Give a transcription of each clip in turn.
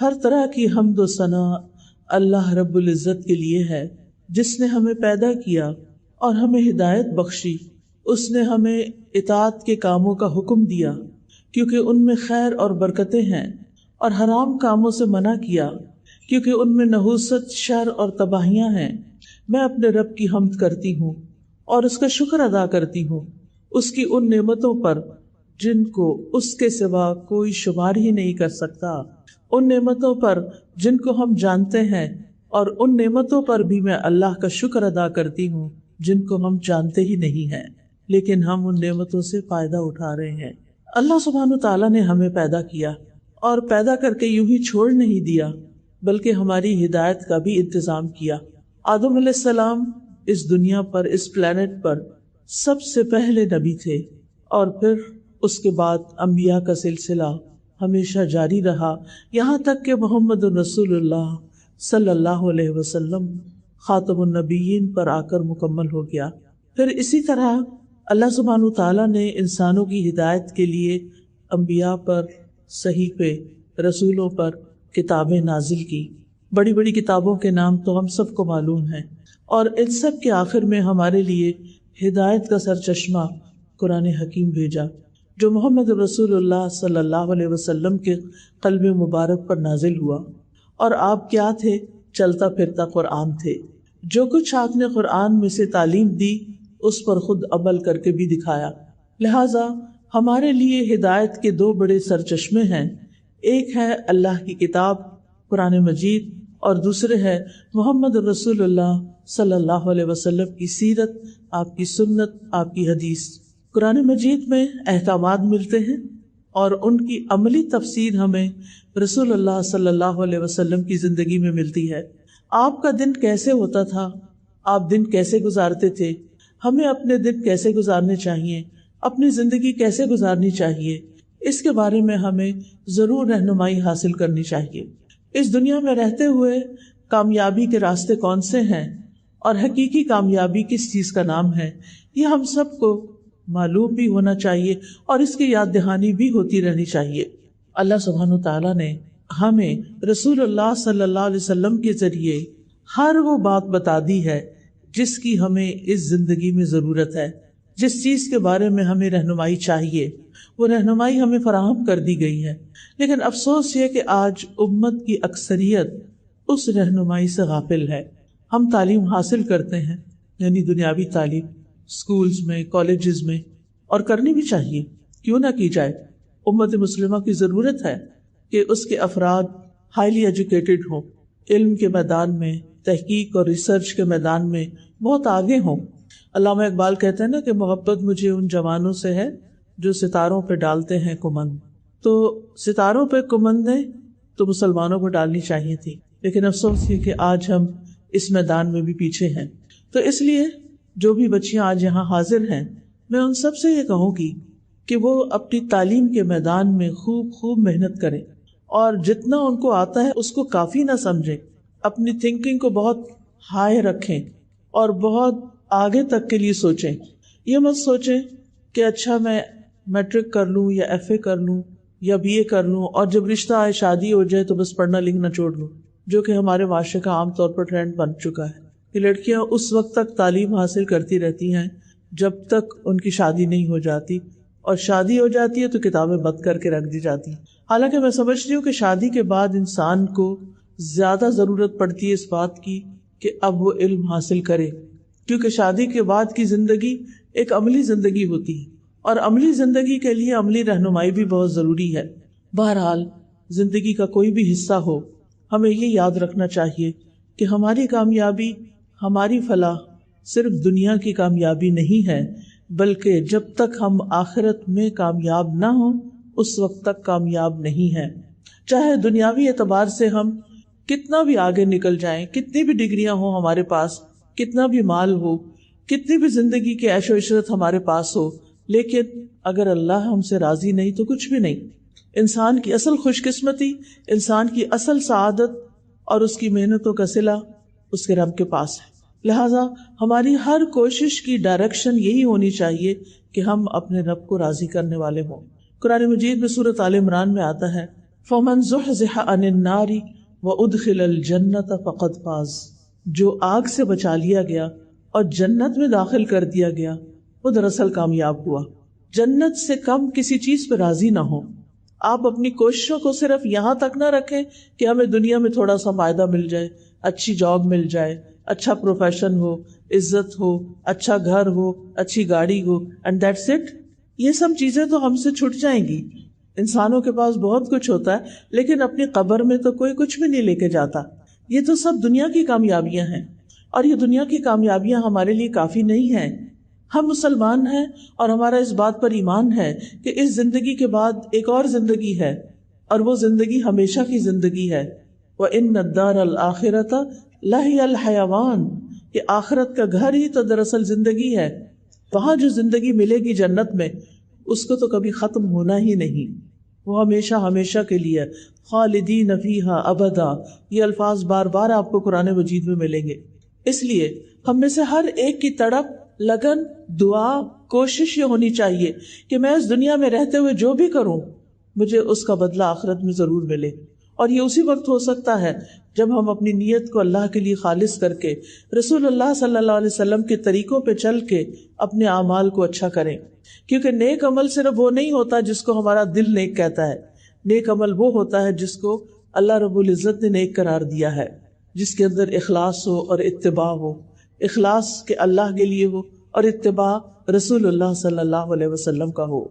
ہر طرح کی حمد و ثنا اللہ رب العزت کے لیے ہے، جس نے ہمیں پیدا کیا اور ہمیں ہدایت بخشی۔ اس نے ہمیں اطاعت کے کاموں کا حکم دیا کیونکہ ان میں خیر اور برکتیں ہیں، اور حرام کاموں سے منع کیا کیونکہ ان میں نحوست، شر اور تباہیاں ہیں۔ میں اپنے رب کی حمد کرتی ہوں اور اس کا شکر ادا کرتی ہوں، اس کی ان نعمتوں پر جن کو اس کے سوا کوئی شمار ہی نہیں کر سکتا، ان نعمتوں پر جن کو ہم جانتے ہیں، اور ان نعمتوں پر بھی میں اللہ کا شکر ادا کرتی ہوں جن کو ہم جانتے ہی نہیں ہیں، لیکن ہم ان نعمتوں سے فائدہ اٹھا رہے ہیں۔ اللہ سبحانہ تعالیٰ نے ہمیں پیدا کیا اور پیدا کر کے یوں ہی چھوڑ نہیں دیا، بلکہ ہماری ہدایت کا بھی انتظام کیا۔ آدم علیہ السلام اس دنیا پر، اس پلانٹ پر سب سے پہلے نبی تھے، اور پھر اس کے بعد انبیاء کا سلسلہ ہمیشہ جاری رہا، یہاں تک کہ محمد رسول اللہ صلی اللہ علیہ وسلم خاتم النبیین پر آ کر مکمل ہو گیا۔ پھر اسی طرح اللہ سبحانہ تعالیٰ نے انسانوں کی ہدایت کے لیے انبیاء پر، صحیفے، رسولوں پر کتابیں نازل کی۔ بڑی بڑی کتابوں کے نام تو ہم سب کو معلوم ہیں، اور ان سب کے آخر میں ہمارے لیے ہدایت کا سرچشمہ قرآن حکیم بھیجا، جو محمد رسول اللہ صلی اللہ علیہ وسلم کے قلب مبارک پر نازل ہوا۔ اور آپ کیا تھے؟ چلتا پھرتا قرآن تھے۔ جو کچھ آپ نے قرآن میں سے تعلیم دی، اس پر خود عمل کر کے بھی دکھایا۔ لہٰذا ہمارے لیے ہدایت کے دو بڑے سرچشمے ہیں، ایک ہے اللہ کی کتاب قرآن مجید، اور دوسرے ہے محمد رسول اللہ صلی اللہ علیہ وسلم کی سیرت، آپ کی سنت، آپ کی حدیث۔ قرآن مجید میں احکامات ملتے ہیں، اور ان کی عملی تفسیر ہمیں رسول اللہ صلی اللہ علیہ وسلم کی زندگی میں ملتی ہے۔ آپ کا دن کیسے ہوتا تھا؟ آپ دن کیسے گزارتے تھے؟ ہمیں اپنے دن کیسے گزارنے چاہیے؟ اپنی زندگی کیسے گزارنی چاہیے؟ اس کے بارے میں ہمیں ضرور رہنمائی حاصل کرنی چاہیے۔ اس دنیا میں رہتے ہوئے کامیابی کے راستے کون سے ہیں، اور حقیقی کامیابی کس چیز کا نام ہے، یہ ہم سب کو معلوم بھی ہونا چاہیے، اور اس کی یاد دہانی بھی ہوتی رہنی چاہیے۔ اللہ سبحانہ تعالیٰ نے ہمیں رسول اللہ صلی اللہ علیہ وسلم کے ذریعے ہر وہ بات بتا دی ہے جس کی ہمیں اس زندگی میں ضرورت ہے، جس چیز کے بارے میں ہمیں رہنمائی چاہیے، وہ رہنمائی ہمیں فراہم کر دی گئی ہے۔ لیکن افسوس یہ کہ آج امت کی اکثریت اس رہنمائی سے غافل ہے۔ ہم تعلیم حاصل کرتے ہیں، یعنی دنیاوی تعلیم، اسکولز میں، کالجز میں، اور کرنی بھی چاہیے، کیوں نہ کی جائے۔ امت مسلمہ کی ضرورت ہے کہ اس کے افراد ہائیلی ایجوکیٹڈ ہوں، علم کے میدان میں، تحقیق اور ریسرچ کے میدان میں بہت آگے ہوں۔ علامہ اقبال کہتے ہیں نا کہ محبت مجھے ان جوانوں سے ہے جو ستاروں پہ ڈالتے ہیں کمند۔ تو ستاروں پہ کمندیں تو مسلمانوں کو ڈالنی چاہیے تھی، لیکن افسوس یہ کہ آج ہم اس میدان میں بھی پیچھے ہیں۔ تو اس لیے جو بھی بچیاں آج یہاں حاضر ہیں، میں ان سب سے یہ کہوں گی کہ وہ اپنی تعلیم کے میدان میں خوب محنت کریں، اور جتنا ان کو آتا ہے اس کو کافی نہ سمجھیں، اپنی تھنکنگ کو بہت ہائی رکھیں اور بہت آگے تک کے لیے سوچیں۔ یہ مت سوچیں کہ اچھا میں میٹرک کر لوں یا ایف اے کر لوں یا بی اے کر لوں، اور جب رشتہ آئے، شادی ہو جائے تو بس پڑھنا لکھنا چھوڑ لوں، جو کہ ہمارے معاشرے کا عام طور پر ٹرینڈ بن چکا ہے کہ لڑکیاں اس وقت تک تعلیم حاصل کرتی رہتی ہیں جب تک ان کی شادی نہیں ہو جاتی، اور شادی ہو جاتی ہے تو کتابیں بند کر کے رکھ دی جاتی ہیں۔ حالانکہ میں سمجھتی ہوں کہ شادی کے بعد انسان کو زیادہ ضرورت پڑتی ہے اس بات کی کہ اب وہ علم حاصل کرے، کیونکہ شادی کے بعد کی زندگی ایک عملی زندگی ہوتی ہے، اور عملی زندگی کے لیے عملی رہنمائی بھی بہت ضروری ہے۔ بہرحال زندگی کا کوئی بھی حصہ ہو، ہمیں یہ یاد رکھنا چاہیے کہ ہماری کامیابی، ہماری فلاح صرف دنیا کی کامیابی نہیں ہے، بلکہ جب تک ہم آخرت میں کامیاب نہ ہوں اس وقت تک کامیاب نہیں ہیں۔ چاہے دنیاوی اعتبار سے ہم کتنا بھی آگے نکل جائیں، کتنی بھی ڈگریاں ہوں ہمارے پاس، کتنا بھی مال ہو، کتنی بھی زندگی کی عیش و عشرت ہمارے پاس ہو، لیکن اگر اللہ ہم سے راضی نہیں تو کچھ بھی نہیں۔ انسان کی اصل خوش قسمتی، انسان کی اصل سعادت اور اس کی محنتوں کا صلہ اس کے رب کے پاس ہے۔ لہٰذا ہماری ہر کوشش کی ڈائریکشن یہی ہونی چاہیے کہ ہم اپنے رب کو راضی کرنے والے ہوں۔ قرآن مجید میں سورۃ آل عمران میں آتا ہے فمن زحزح عن النار وادخل الجنۃ فقد فاز، جو آگ سے بچا لیا گیا اور جنت میں داخل کر دیا گیا وہ دراصل کامیاب ہوا۔ جنت سے کم کسی چیز پہ راضی نہ ہو۔ آپ اپنی کوششوں کو صرف یہاں تک نہ رکھیں کہ ہمیں دنیا میں تھوڑا سا فائدہ مل جائے، اچھی جاب مل جائے، اچھا پروفیشن ہو، عزت ہو، اچھا گھر ہو، اچھی گاڑی ہو، اینڈ دیٹس اٹ۔ یہ سب چیزیں تو ہم سے چھٹ جائیں گی۔ انسانوں کے پاس بہت کچھ ہوتا ہے لیکن اپنی قبر میں تو کوئی کچھ بھی نہیں لے کے جاتا۔ یہ تو سب دنیا کی کامیابیاں ہیں، اور یہ دنیا کی کامیابیاں ہمارے لیے کافی نہیں ہیں۔ ہم مسلمان ہیں اور ہمارا اس بات پر ایمان ہے کہ اس زندگی کے بعد ایک اور زندگی ہے، اور وہ زندگی ہمیشہ کی زندگی ہے۔ وَإِنَّ الدَّارَ الْآخِرَةَ لَهِيَ الْحَيَوَانُ، کہ آخرت کا گھر ہی تو دراصل زندگی ہے۔ وہاں جو زندگی ملے گی جنت میں، اس کو تو کبھی ختم ہونا ہی نہیں، وہ ہمیشہ ہمیشہ کے لیے، خالدین فیہا ابدا۔ یہ الفاظ بار بار آپ کو قرآن مجید میں ملیں گے۔ اس لیے ہم میں سے ہر ایک کی تڑپ، لگن، دعا، کوشش یہ ہونی چاہیے کہ میں اس دنیا میں رہتے ہوئے جو بھی کروں مجھے اس کا بدلہ آخرت میں ضرور ملے۔ اور یہ اسی وقت ہو سکتا ہے جب ہم اپنی نیت کو اللہ کے لیے خالص کر کے رسول اللہ صلی اللہ علیہ وسلم کے طریقوں پہ چل کے اپنے اعمال کو اچھا کریں، کیونکہ نیک عمل صرف وہ نہیں ہوتا جس کو ہمارا دل نیک کہتا ہے۔ نیک عمل وہ ہوتا ہے جس کو اللہ رب العزت نے نیک قرار دیا ہے، جس کے اندر اخلاص ہو اور اتباع ہو، اخلاص کے اللہ کے لیے ہو اور اتباع رسول اللہ صلی اللہ علیہ وسلم کا ہو۔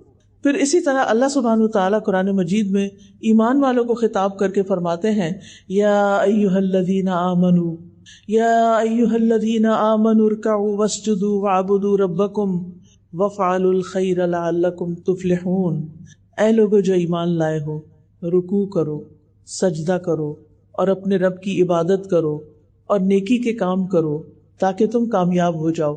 پھر اسی طرح اللہ سبحانہ وتعالیٰ قرآن مجید میں ایمان والوں کو خطاب کر کے فرماتے ہیں، یا ایھا الذین آمنوا، یا ایھا الذین آمنوا ارکعوا واسجدوا واعبدوا ربکم وافعلوا الخیر لعلکم تفلحون۔ اے لوگو جو ایمان لائے ہو، رکوع کرو، سجدہ کرو اور اپنے رب کی عبادت کرو اور نیکی کے کام کرو تاکہ تم کامیاب ہو جاؤ۔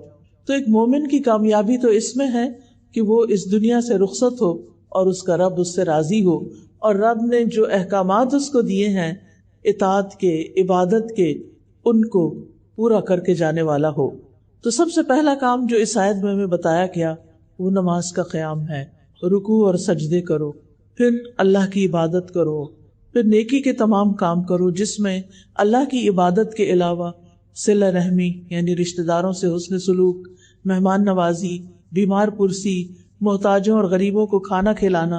تو ایک مومن کی کامیابی تو اس میں ہے کہ وہ اس دنیا سے رخصت ہو اور اس کا رب اس سے راضی ہو، اور رب نے جو احکامات اس کو دیے ہیں اطاعت کے، عبادت کے، ان کو پورا کر کے جانے والا ہو۔ تو سب سے پہلا کام جو اس آیت میں ہمیں بتایا گیا وہ نماز کا قیام ہے۔ رکوع اور سجدے کرو، پھر اللہ کی عبادت کرو، پھر نیکی کے تمام کام کرو جس میں اللہ کی عبادت کے علاوہ صلہ رحمی یعنی رشتہ داروں سے حسن سلوک، مہمان نوازی، بیمار پرسی، محتاجوں اور غریبوں کو کھانا کھلانا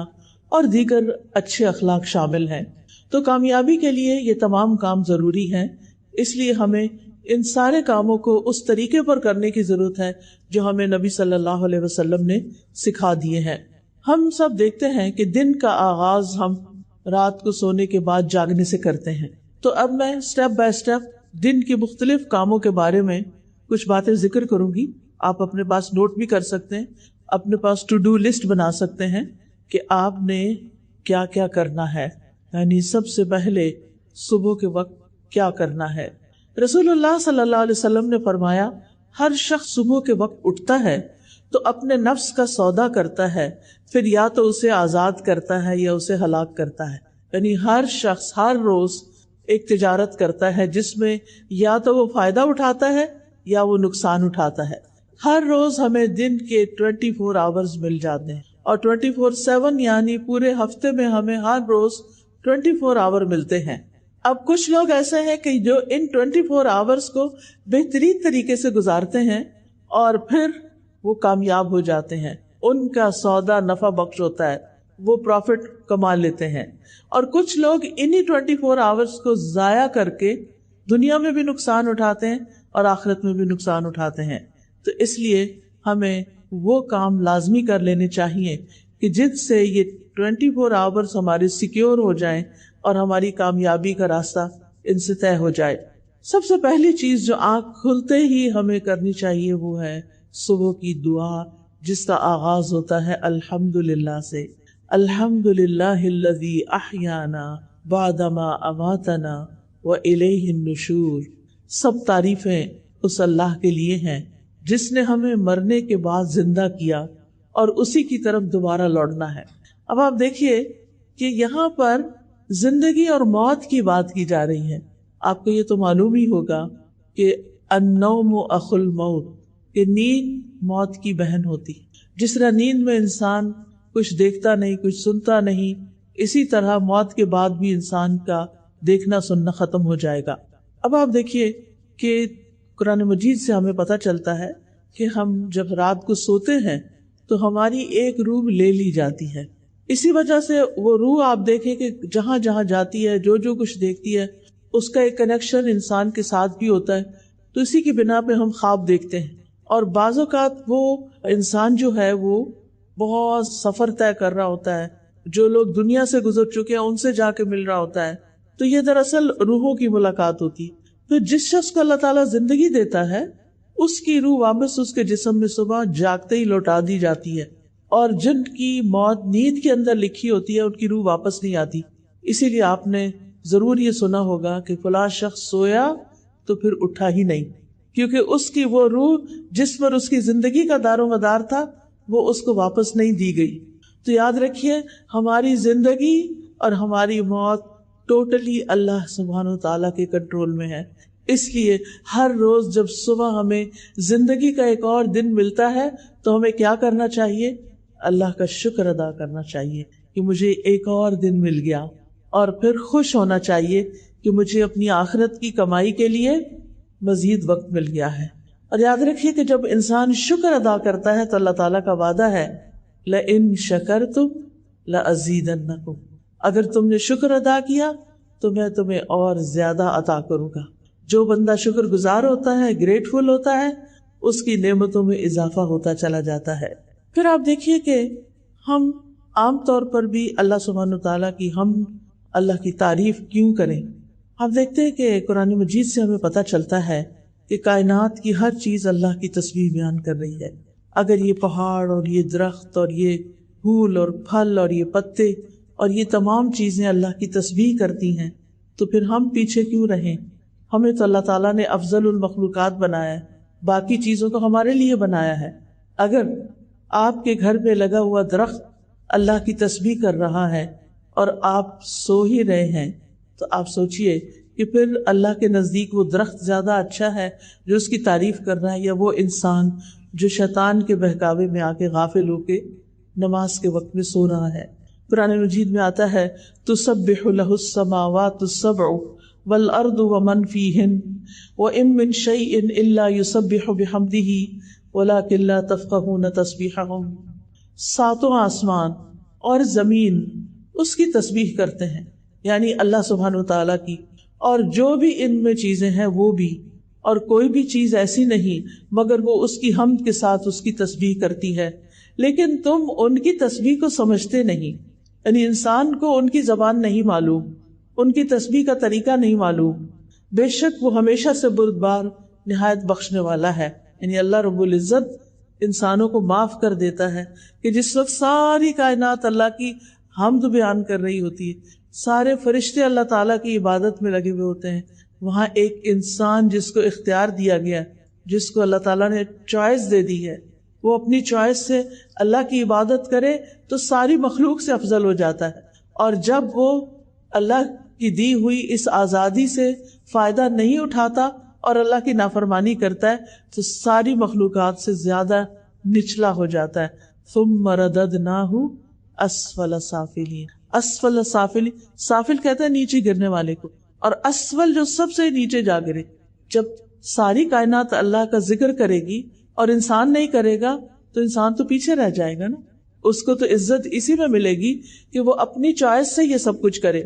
اور دیگر اچھے اخلاق شامل ہیں۔ تو کامیابی کے لیے یہ تمام کام ضروری ہیں، اس لیے ہمیں ان سارے کاموں کو اس طریقے پر کرنے کی ضرورت ہے جو ہمیں نبی صلی اللہ علیہ وسلم نے سکھا دیے ہیں۔ ہم سب دیکھتے ہیں کہ دن کا آغاز ہم رات کو سونے کے بعد جاگنے سے کرتے ہیں۔ تو اب میں سٹیپ بائی سٹیپ دن کے مختلف کاموں کے بارے میں کچھ باتیں ذکر کروں گی۔ آپ اپنے پاس نوٹ بھی کر سکتے ہیں، اپنے پاس ٹو ڈو لسٹ بنا سکتے ہیں کہ آپ نے کیا کیا کرنا ہے، یعنی سب سے پہلے صبح کے وقت کیا کرنا ہے۔ رسول اللہ صلی اللہ علیہ وسلم نے فرمایا، ہر شخص صبح کے وقت اٹھتا ہے تو اپنے نفس کا سودا کرتا ہے، پھر یا تو اسے آزاد کرتا ہے یا اسے ہلاک کرتا ہے۔ یعنی ہر شخص ہر روز ایک تجارت کرتا ہے جس میں یا تو وہ فائدہ اٹھاتا ہے یا وہ نقصان اٹھاتا ہے۔ ہر روز ہمیں دن کے 24 آورز مل جاتے ہیں، اور 24/7 یعنی پورے ہفتے میں ہمیں ہر روز 24 آور ملتے ہیں۔ اب کچھ لوگ ایسے ہیں کہ جو ان 24 آورز کو بہترین طریقے سے گزارتے ہیں اور پھر وہ کامیاب ہو جاتے ہیں، ان کا سودا نفع بخش ہوتا ہے، وہ پروفٹ کما لیتے ہیں۔ اور کچھ لوگ انہی 24 آورز کو ضائع کر کے دنیا میں بھی نقصان اٹھاتے ہیں اور آخرت میں بھی نقصان اٹھاتے ہیں۔ تو اس لیے ہمیں وہ کام لازمی کر لینے چاہیے کہ جس سے یہ 24 آورز ہمارے سیکیور ہو جائیں اور ہماری کامیابی کا راستہ ان سے طے ہو جائے۔ سب سے پہلی چیز جو آنکھ کھلتے ہی ہمیں کرنی چاہیے وہ ہے صبح کی دعا، جس کا آغاز ہوتا ہے الحمدللہ سے۔ الحمدللہ الذی احیانا بعدما اماتنا والیہ النشور۔ سب تعریفیں اس اللہ کے لیے ہیں جس نے ہمیں مرنے کے بعد زندہ کیا اور اسی کی طرف دوبارہ لوٹنا ہے۔ اب آپ دیکھیے کہ یہاں پر زندگی اور موت کی بات کی جا رہی ہے۔ آپ کو یہ تو معلوم ہی ہوگا کہ النوم اخو الموت، کہ نیند موت کی بہن ہوتی۔ جس طرح نیند میں انسان کچھ دیکھتا نہیں، کچھ سنتا نہیں، اسی طرح موت کے بعد بھی انسان کا دیکھنا سننا ختم ہو جائے گا۔ اب آپ دیکھیے کہ قرآن مجید سے ہمیں پتہ چلتا ہے کہ ہم جب رات کو سوتے ہیں تو ہماری ایک روح لے لی جاتی ہے۔ اسی وجہ سے وہ روح آپ دیکھیں کہ جہاں جہاں جاتی ہے، جو جو کچھ دیکھتی ہے، اس کا ایک کنیکشن انسان کے ساتھ بھی ہوتا ہے۔ تو اسی کی بنا پہ ہم خواب دیکھتے ہیں، اور بعض اوقات وہ انسان جو ہے وہ بہت سفر طے کر رہا ہوتا ہے، جو لوگ دنیا سے گزر چکے ہیں ان سے جا کے مل رہا ہوتا ہے، تو یہ دراصل روحوں کی ملاقات ہوتی ہے۔ تو جس شخص کو اللہ تعالیٰ زندگی دیتا ہے اس کی روح واپس اس کے جسم میں صبح جاگتے ہی لوٹا دی جاتی ہے، اور جن کی موت نیند کے اندر لکھی ہوتی ہے ان کی روح واپس نہیں آتی۔ اسی لیے آپ نے ضرور یہ سنا ہوگا کہ فلاں شخص سویا تو پھر اٹھا ہی نہیں، کیونکہ اس کی وہ روح جس پر اس کی زندگی کا دار و مدار تھا وہ اس کو واپس نہیں دی گئی۔ تو یاد رکھیے ہماری زندگی اور ہماری موت ٹوٹلی اللہ سبحانہ و تعالیٰ کے کنٹرول میں ہے۔ اس لیے ہر روز جب صبح ہمیں زندگی کا ایک اور دن ملتا ہے تو ہمیں کیا کرنا چاہیے؟ اللہ کا شکر ادا کرنا چاہیے کہ مجھے ایک اور دن مل گیا، اور پھر خوش ہونا چاہیے کہ مجھے اپنی آخرت کی کمائی کے لیے مزید وقت مل گیا ہے۔ اور یاد رکھیے کہ جب انسان شکر ادا کرتا ہے تو اللہ تعالیٰ کا وعدہ ہے لَإِن شَكَرْتُمْ لَأَزِيدَنَّكُمْ، اگر تم نے شکر ادا کیا تو میں تمہیں اور زیادہ عطا کروں گا۔ جو بندہ شکر گزار ہوتا ہے، گریٹفل ہوتا ہے، اس کی نعمتوں میں اضافہ ہوتا چلا جاتا ہے۔ پھر آپ دیکھیے کہ ہم عام طور پر بھی اللہ سبحانہ تعالیٰ کی اللہ کی تعریف کیوں کریں؟ آپ دیکھتے ہیں کہ قرآن مجید سے ہمیں پتہ چلتا ہے کہ کائنات کی ہر چیز اللہ کی تسبیح بیان کر رہی ہے۔ اگر یہ پہاڑ اور یہ درخت اور یہ پھول اور پھل اور یہ پتے اور یہ تمام چیزیں اللہ کی تسبیح کرتی ہیں تو پھر ہم پیچھے کیوں رہیں؟ ہمیں تو اللہ تعالیٰ نے افضل المخلوقات بنایا ہے، باقی چیزوں کو ہمارے لیے بنایا ہے۔ اگر آپ کے گھر پہ لگا ہوا درخت اللہ کی تسبیح کر رہا ہے اور آپ سو ہی رہے ہیں تو آپ سوچئے کہ پھر اللہ کے نزدیک وہ درخت زیادہ اچھا ہے جو اس کی تعریف کر رہا ہے، یا وہ انسان جو شیطان کے بہکاوے میں آ کے غافل ہو کے نماز کے وقت میں سو رہا ہے۔ قرآن مجید میں آتا ہے تسبح لہ السماوات السبع والارض ومن فیہن وان من شیء الا یسبح بحمدہ ولکن لا تفقہون تسبیحہم، ساتوں آسمان اور زمین اس کی تسبیح کرتے ہیں، یعنی اللہ سبحانہ وتعالیٰ کی، اور جو بھی ان میں چیزیں ہیں وہ بھی، اور کوئی بھی چیز ایسی نہیں مگر وہ اس کی حمد کے ساتھ اس کی تسبیح کرتی ہے، لیکن تم ان کی تسبیح کو سمجھتے نہیں، یعنی انسان کو ان کی زبان نہیں معلوم، ان کی تسبیح کا طریقہ نہیں معلوم۔ بے شک وہ ہمیشہ سے بردبار نہایت بخشنے والا ہے، یعنی اللہ رب العزت انسانوں کو معاف کر دیتا ہے کہ جس وقت ساری کائنات اللہ کی حمد بیان کر رہی ہوتی ہے، سارے فرشتے اللہ تعالیٰ کی عبادت میں لگے ہوئے ہوتے ہیں، وہاں ایک انسان جس کو اختیار دیا گیا، جس کو اللہ تعالیٰ نے چوائس دے دی ہے، وہ اپنی چوائس سے اللہ کی عبادت کرے تو ساری مخلوق سے افضل ہو جاتا ہے، اور جب وہ اللہ کی دی ہوئی اس آزادی سے فائدہ نہیں اٹھاتا اور اللہ کی نافرمانی کرتا ہے تو ساری مخلوقات سے زیادہ نچلا ہو جاتا ہے۔ ثم رددناہ اسفل سافلین، اسفل سافلین، سافل کہتا ہے نیچے گرنے والے کو، اور اسفل جو سب سے نیچے جا گرے۔ جب ساری کائنات اللہ کا ذکر کرے گی اور انسان نہیں کرے گا تو انسان تو پیچھے رہ جائے گا نا، اس کو تو عزت اسی میں ملے گی کہ وہ اپنی چوائس سے یہ سب کچھ کرے۔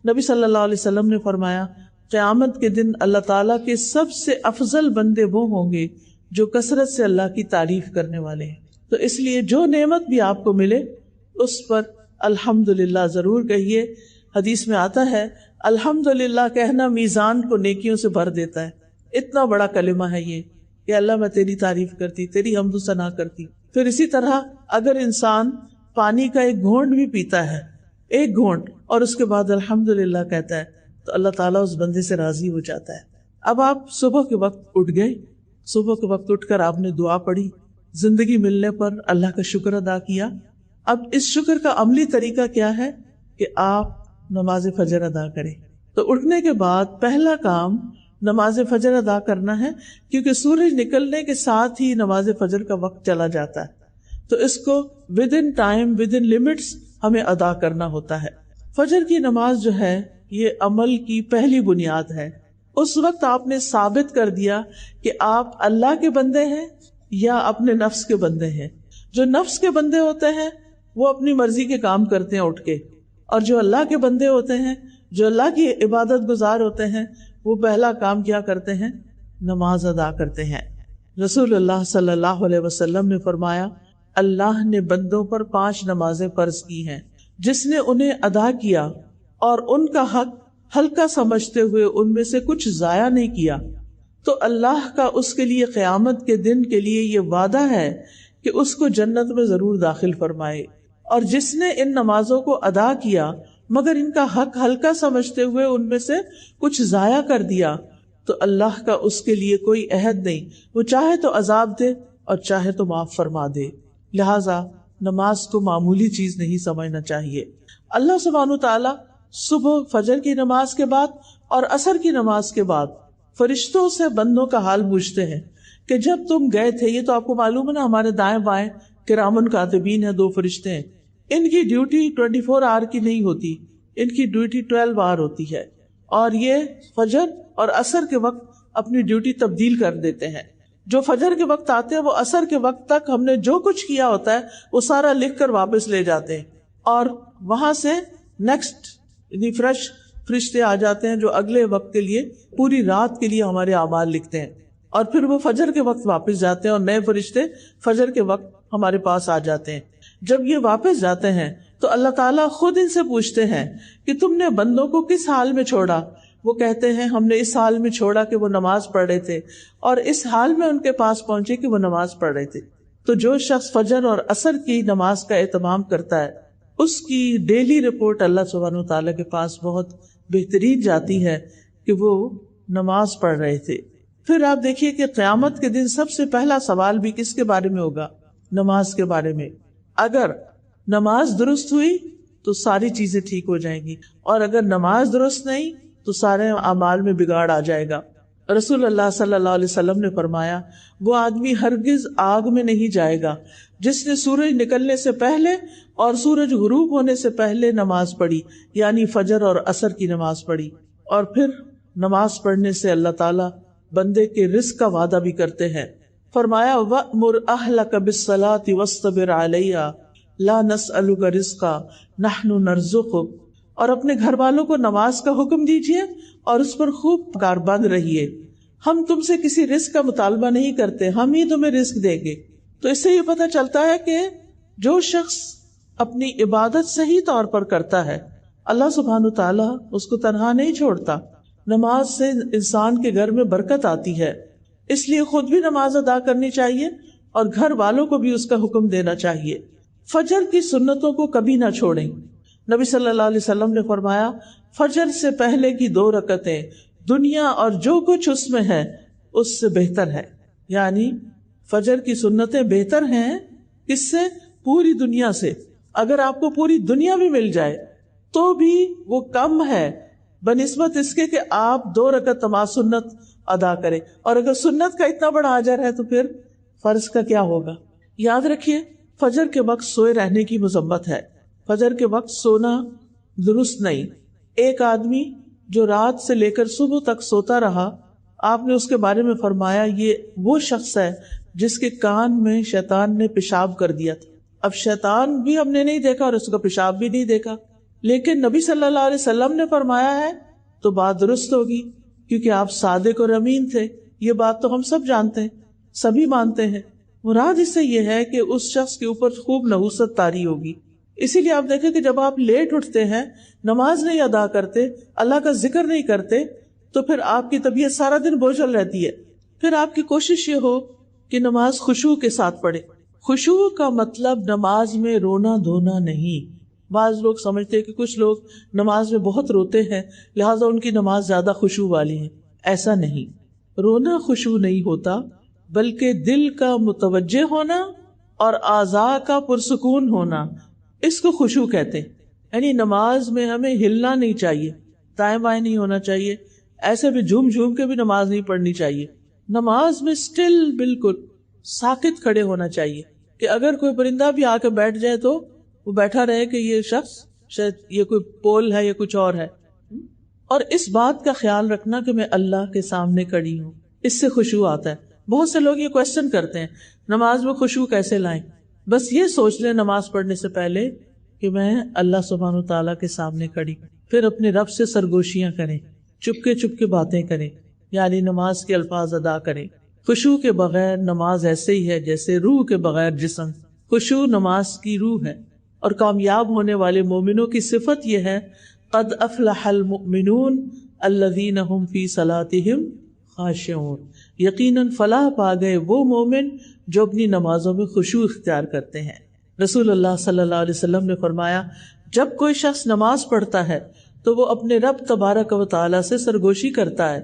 نبی صلی اللہ علیہ وسلم نے فرمایا قیامت کے دن اللہ تعالیٰ کے سب سے افضل بندے وہ ہوں گے جو کثرت سے اللہ کی تعریف کرنے والے ہیں۔ تو اس لیے جو نعمت بھی آپ کو ملے اس پر الحمدللہ ضرور کہیے۔ حدیث میں آتا ہے الحمدللہ کہنا میزان کو نیکیوں سے بھر دیتا ہے۔ اتنا بڑا کلمہ ہے یہ کہ اللہ میں تیری تعریف کرتی، تیری حمد و ثنا کرتی۔ پھر اسی طرح اگر انسان پانی کا ایک گھونٹ بھی پیتا ہے، ایک گھونٹ، اور اس کے بعد الحمدللہ کہتا ہے تو اللہ تعالیٰ اس بندے سے راضی ہو جاتا ہے۔ اب آپ صبح کے وقت اٹھ گئے، صبح کے وقت اٹھ کر آپ نے دعا پڑھی، زندگی ملنے پر اللہ کا شکر ادا کیا۔ اب اس شکر کا عملی طریقہ کیا ہے کہ آپ نماز فجر ادا کریں۔ تو اٹھنے کے بعد پہلا کام نماز فجر ادا کرنا ہے، کیونکہ سورج نکلنے کے ساتھ ہی نماز فجر کا وقت چلا جاتا ہے، تو اس کو with in time, with in limits ہمیں ادا کرنا ہوتا ہے۔ فجر کی نماز جو ہے یہ عمل کی پہلی بنیاد ہے. اس وقت آپ نے ثابت کر دیا کہ آپ اللہ کے بندے ہیں یا اپنے نفس کے بندے ہیں. جو نفس کے بندے ہوتے ہیں وہ اپنی مرضی کے کام کرتے ہیں اٹھ کے، اور جو اللہ کے بندے ہوتے ہیں، جو اللہ کی عبادت گزار ہوتے ہیں، وہ پہلا کام کیا کرتے ہیں؟ نماز ادا کرتے ہیں. رسول اللہ صلی اللہ علیہ وسلم نے فرمایا، اللہ نے بندوں پر 5 نمازیں فرض کی ہیں، جس نے انہیں ادا کیا اور ان کا حق ہلکا سمجھتے ہوئے ان میں سے کچھ ضائع نہیں کیا، تو اللہ کا اس کے لیے قیامت کے دن کے لیے یہ وعدہ ہے کہ اس کو جنت میں ضرور داخل فرمائے. اور جس نے ان نمازوں کو ادا کیا مگر ان کا حق ہلکا سمجھتے ہوئے ان میں سے کچھ ضائع کر دیا، تو اللہ کا اس کے لیے کوئی عہد نہیں، وہ چاہے تو عذاب دے اور چاہے تو معاف فرما دے. لہٰذا نماز کو معمولی چیز نہیں سمجھنا چاہیے. اللہ سبحانہ وتعالی صبح فجر کی نماز کے بعد اور عصر کی نماز کے بعد فرشتوں سے بندوں کا حال پوچھتے ہیں کہ جب تم گئے تھے، یہ تو آپ کو معلوم ہے نا، ہمارے دائیں بائیں کرامن کاتبین ہیں، 2 فرشتے ہیں. ان کی ڈیوٹی 24 آور کی نہیں ہوتی، ان کی ڈیوٹی 12 آور ہوتی ہے، اور یہ فجر اور عصر کے وقت اپنی ڈیوٹی تبدیل کر دیتے ہیں. جو فجر کے وقت آتے ہیں وہ عصر کے وقت تک ہم نے جو کچھ کیا ہوتا ہے وہ سارا لکھ کر واپس لے جاتے ہیں، اور وہاں سے نیکسٹ یعنی فریش فرشتے آ جاتے ہیں جو اگلے وقت کے لیے پوری رات کے لیے ہمارے اعمال لکھتے ہیں، اور پھر وہ فجر کے وقت واپس جاتے ہیں اور نئے فرشتے فجر کے وقت ہمارے پاس آ جاتے ہیں. جب یہ واپس جاتے ہیں تو اللہ تعالیٰ خود ان سے پوچھتے ہیں کہ تم نے بندوں کو کس حال میں چھوڑا؟ وہ کہتے ہیں ہم نے اس حال میں چھوڑا کہ وہ نماز پڑھ رہے تھے، اور اس حال میں ان کے پاس پہنچے کہ وہ نماز پڑھ رہے تھے. تو جو شخص فجر اور عصر کی نماز کا اہتمام کرتا ہے اس کی ڈیلی رپورٹ اللہ سبحانہ وتعالیٰ کے پاس بہت بہترین جاتی ہے کہ وہ نماز پڑھ رہے تھے. پھر آپ دیکھیے کہ قیامت کے دن سب سے پہلا سوال بھی کس کے بارے میں ہوگا؟ نماز کے بارے میں. اگر نماز درست ہوئی تو ساری چیزیں ٹھیک ہو جائیں گی، اور اگر نماز درست نہیں تو سارے اعمال میں بگاڑ آ جائے گا. رسول اللہ صلی اللہ علیہ وسلم نے فرمایا، وہ آدمی ہرگز آگ میں نہیں جائے گا جس نے سورج نکلنے سے پہلے اور سورج غروب ہونے سے پہلے نماز پڑھی، یعنی فجر اور عصر کی نماز پڑھی. اور پھر نماز پڑھنے سے اللہ تعالیٰ بندے کے رزق کا وعدہ بھی کرتے ہیں. فرمایا وَأْمُرْ أَهْلَكَ بِالصَّلَاةِ وَاصْطَبِرْ عَلَيْهَا لَا نَسْأَلُكَ رِزْقًا نَحْنُ نَرْزُقُكَ. اور اپنے گھر والوں کو نماز کا حکم دیجیے اور اس پر خوب کاربند رہیے، ہم تم سے کسی رزق کا مطالبہ نہیں کرتے، ہم ہی تمہیں رزق دیں گے. تو اس سے یہ پتہ چلتا ہے کہ جو شخص اپنی عبادت صحیح طور پر کرتا ہے اللہ سبحانہ تعالیٰ اس کو تنہا نہیں چھوڑتا. نماز سے انسان کے گھر میں برکت آتی ہے، اس لیے خود بھی نماز ادا کرنی چاہیے اور گھر والوں کو بھی اس کا حکم دینا چاہیے. فجر کی سنتوں کو کبھی نہ چھوڑیں. نبی صلی اللہ علیہ وسلم نے فرمایا، فجر سے پہلے کی 2 رکعتیں دنیا اور جو کچھ اس میں ہے اس سے بہتر ہے. یعنی فجر کی سنتیں بہتر ہیں کس سے؟ پوری دنیا سے. اگر آپ کو پوری دنیا بھی مل جائے تو بھی وہ کم ہے بنسبت اس کے کہ آپ 2 رکعت نماز سنت ادا کریں. اور اگر سنت کا اتنا بڑا اجر ہے تو پھر فرض کا کیا ہوگا؟ یاد رکھیے، فجر کے وقت سوئے رہنے کی مذمت ہے. فجر کے وقت سونا درست نہیں. ایک آدمی جو رات سے لے کر صبح تک سوتا رہا، آپ نے اس کے بارے میں فرمایا یہ وہ شخص ہے جس کے کان میں شیطان نے پیشاب کر دیا تھا. اب شیطان بھی ہم نے نہیں دیکھا اور اس کا پیشاب بھی نہیں دیکھا، لیکن نبی صلی اللہ علیہ وسلم نے فرمایا ہے تو بات درست ہوگی، کیونکہ آپ صادق اور امین تھے. یہ بات تو ہم سب جانتے ہیں، سبھی مانتے ہیں. مراد اس سے یہ ہے کہ اس شخص کے اوپر خوب نحوست طاری ہوگی. اسی لیے آپ دیکھیں کہ جب آپ لیٹ اٹھتے ہیں، نماز نہیں ادا کرتے، اللہ کا ذکر نہیں کرتے، تو پھر آپ کی طبیعت سارا دن بوجھل رہتی ہے. پھر آپ کی کوشش یہ ہو کہ نماز خشوع کے ساتھ پڑھے. خشوع کا مطلب نماز میں رونا دھونا نہیں. بعض لوگ سمجھتے ہیں کہ کچھ لوگ نماز میں بہت روتے ہیں لہٰذا ان کی نماز زیادہ خشوع والی ہے. ایسا نہیں. رونا خشوع نہیں ہوتا، بلکہ دل کا متوجہ ہونا اور اعضاء کا پرسکون ہونا، اس کو خشوع کہتے ہیں. یعنی نماز میں ہمیں ہلنا نہیں چاہیے، دائیں بائیں نہیں ہونا چاہیے، ایسے بھی جھوم جھوم کے بھی نماز نہیں پڑھنی چاہیے. نماز میں سٹل بالکل ساکت کھڑے ہونا چاہیے کہ اگر کوئی پرندہ بھی آ کے بیٹھ جائے تو وہ بیٹھا رہے کہ یہ شخص شاید یہ کوئی پول ہے یا کچھ اور ہے. اور اس بات کا خیال رکھنا کہ میں اللہ کے سامنے کھڑی ہوں، اس سے خشوع آتا ہے. بہت سے لوگ یہ کوشچن کرتے ہیں نماز میں خشوع کیسے لائیں. بس یہ سوچ لیں نماز پڑھنے سے پہلے کہ میں اللہ سبحانہ وتعالیٰ کے سامنے کھڑی، پھر اپنے رب سے سرگوشیاں کریں، چپ کے باتیں کریں، یعنی نماز کے الفاظ ادا کریں. خشوع کے بغیر نماز ایسے ہی ہے جیسے روح کے بغیر جسم. خشوع نماز کی روح ہے. اور کامیاب ہونے والے مومنوں کی صفت یہ ہے قد افلح المؤمنون الذین هم فی صلاتهم خاشعون. یقیناً فلاح پا گئے وہ مومن جو اپنی نمازوں میں خشوع اختیار کرتے ہیں. رسول اللہ صلی اللہ علیہ وسلم نے فرمایا جب کوئی شخص نماز پڑھتا ہے تو وہ اپنے رب تبارک و تعالیٰ سے سرگوشی کرتا ہے.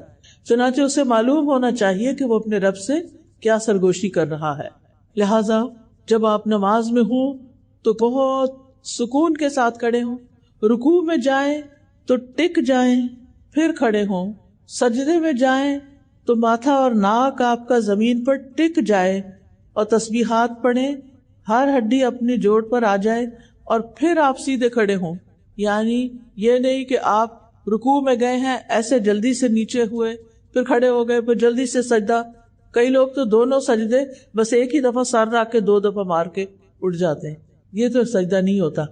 چنانچہ اسے معلوم ہونا چاہیے کہ وہ اپنے رب سے کیا سرگوشی کر رہا ہے. لہذا جب آپ نماز میں ہوں تو بہت سکون کے ساتھ کھڑے ہوں. رکوع میں جائیں تو ٹک جائیں پھر کھڑے ہوں. سجدے میں جائیں تو ماتھا اور ناک آپ کا زمین پر ٹک جائے اور تسبیحات پڑھیں، ہر ہڈی اپنی جوڑ پر آ جائے اور پھر آپ سیدھے کھڑے ہوں. یعنی یہ نہیں کہ آپ رکوع میں گئے ہیں ایسے جلدی سے نیچے ہوئے پھر کھڑے ہو گئے پھر جلدی سے سجدہ. کئی لوگ تو دونوں سجدے بس ایک ہی دفعہ سر رکھ کے 2 دفعہ مار کے اٹھ جاتے ہیں. یہ تو سجدہ نہیں ہوتا.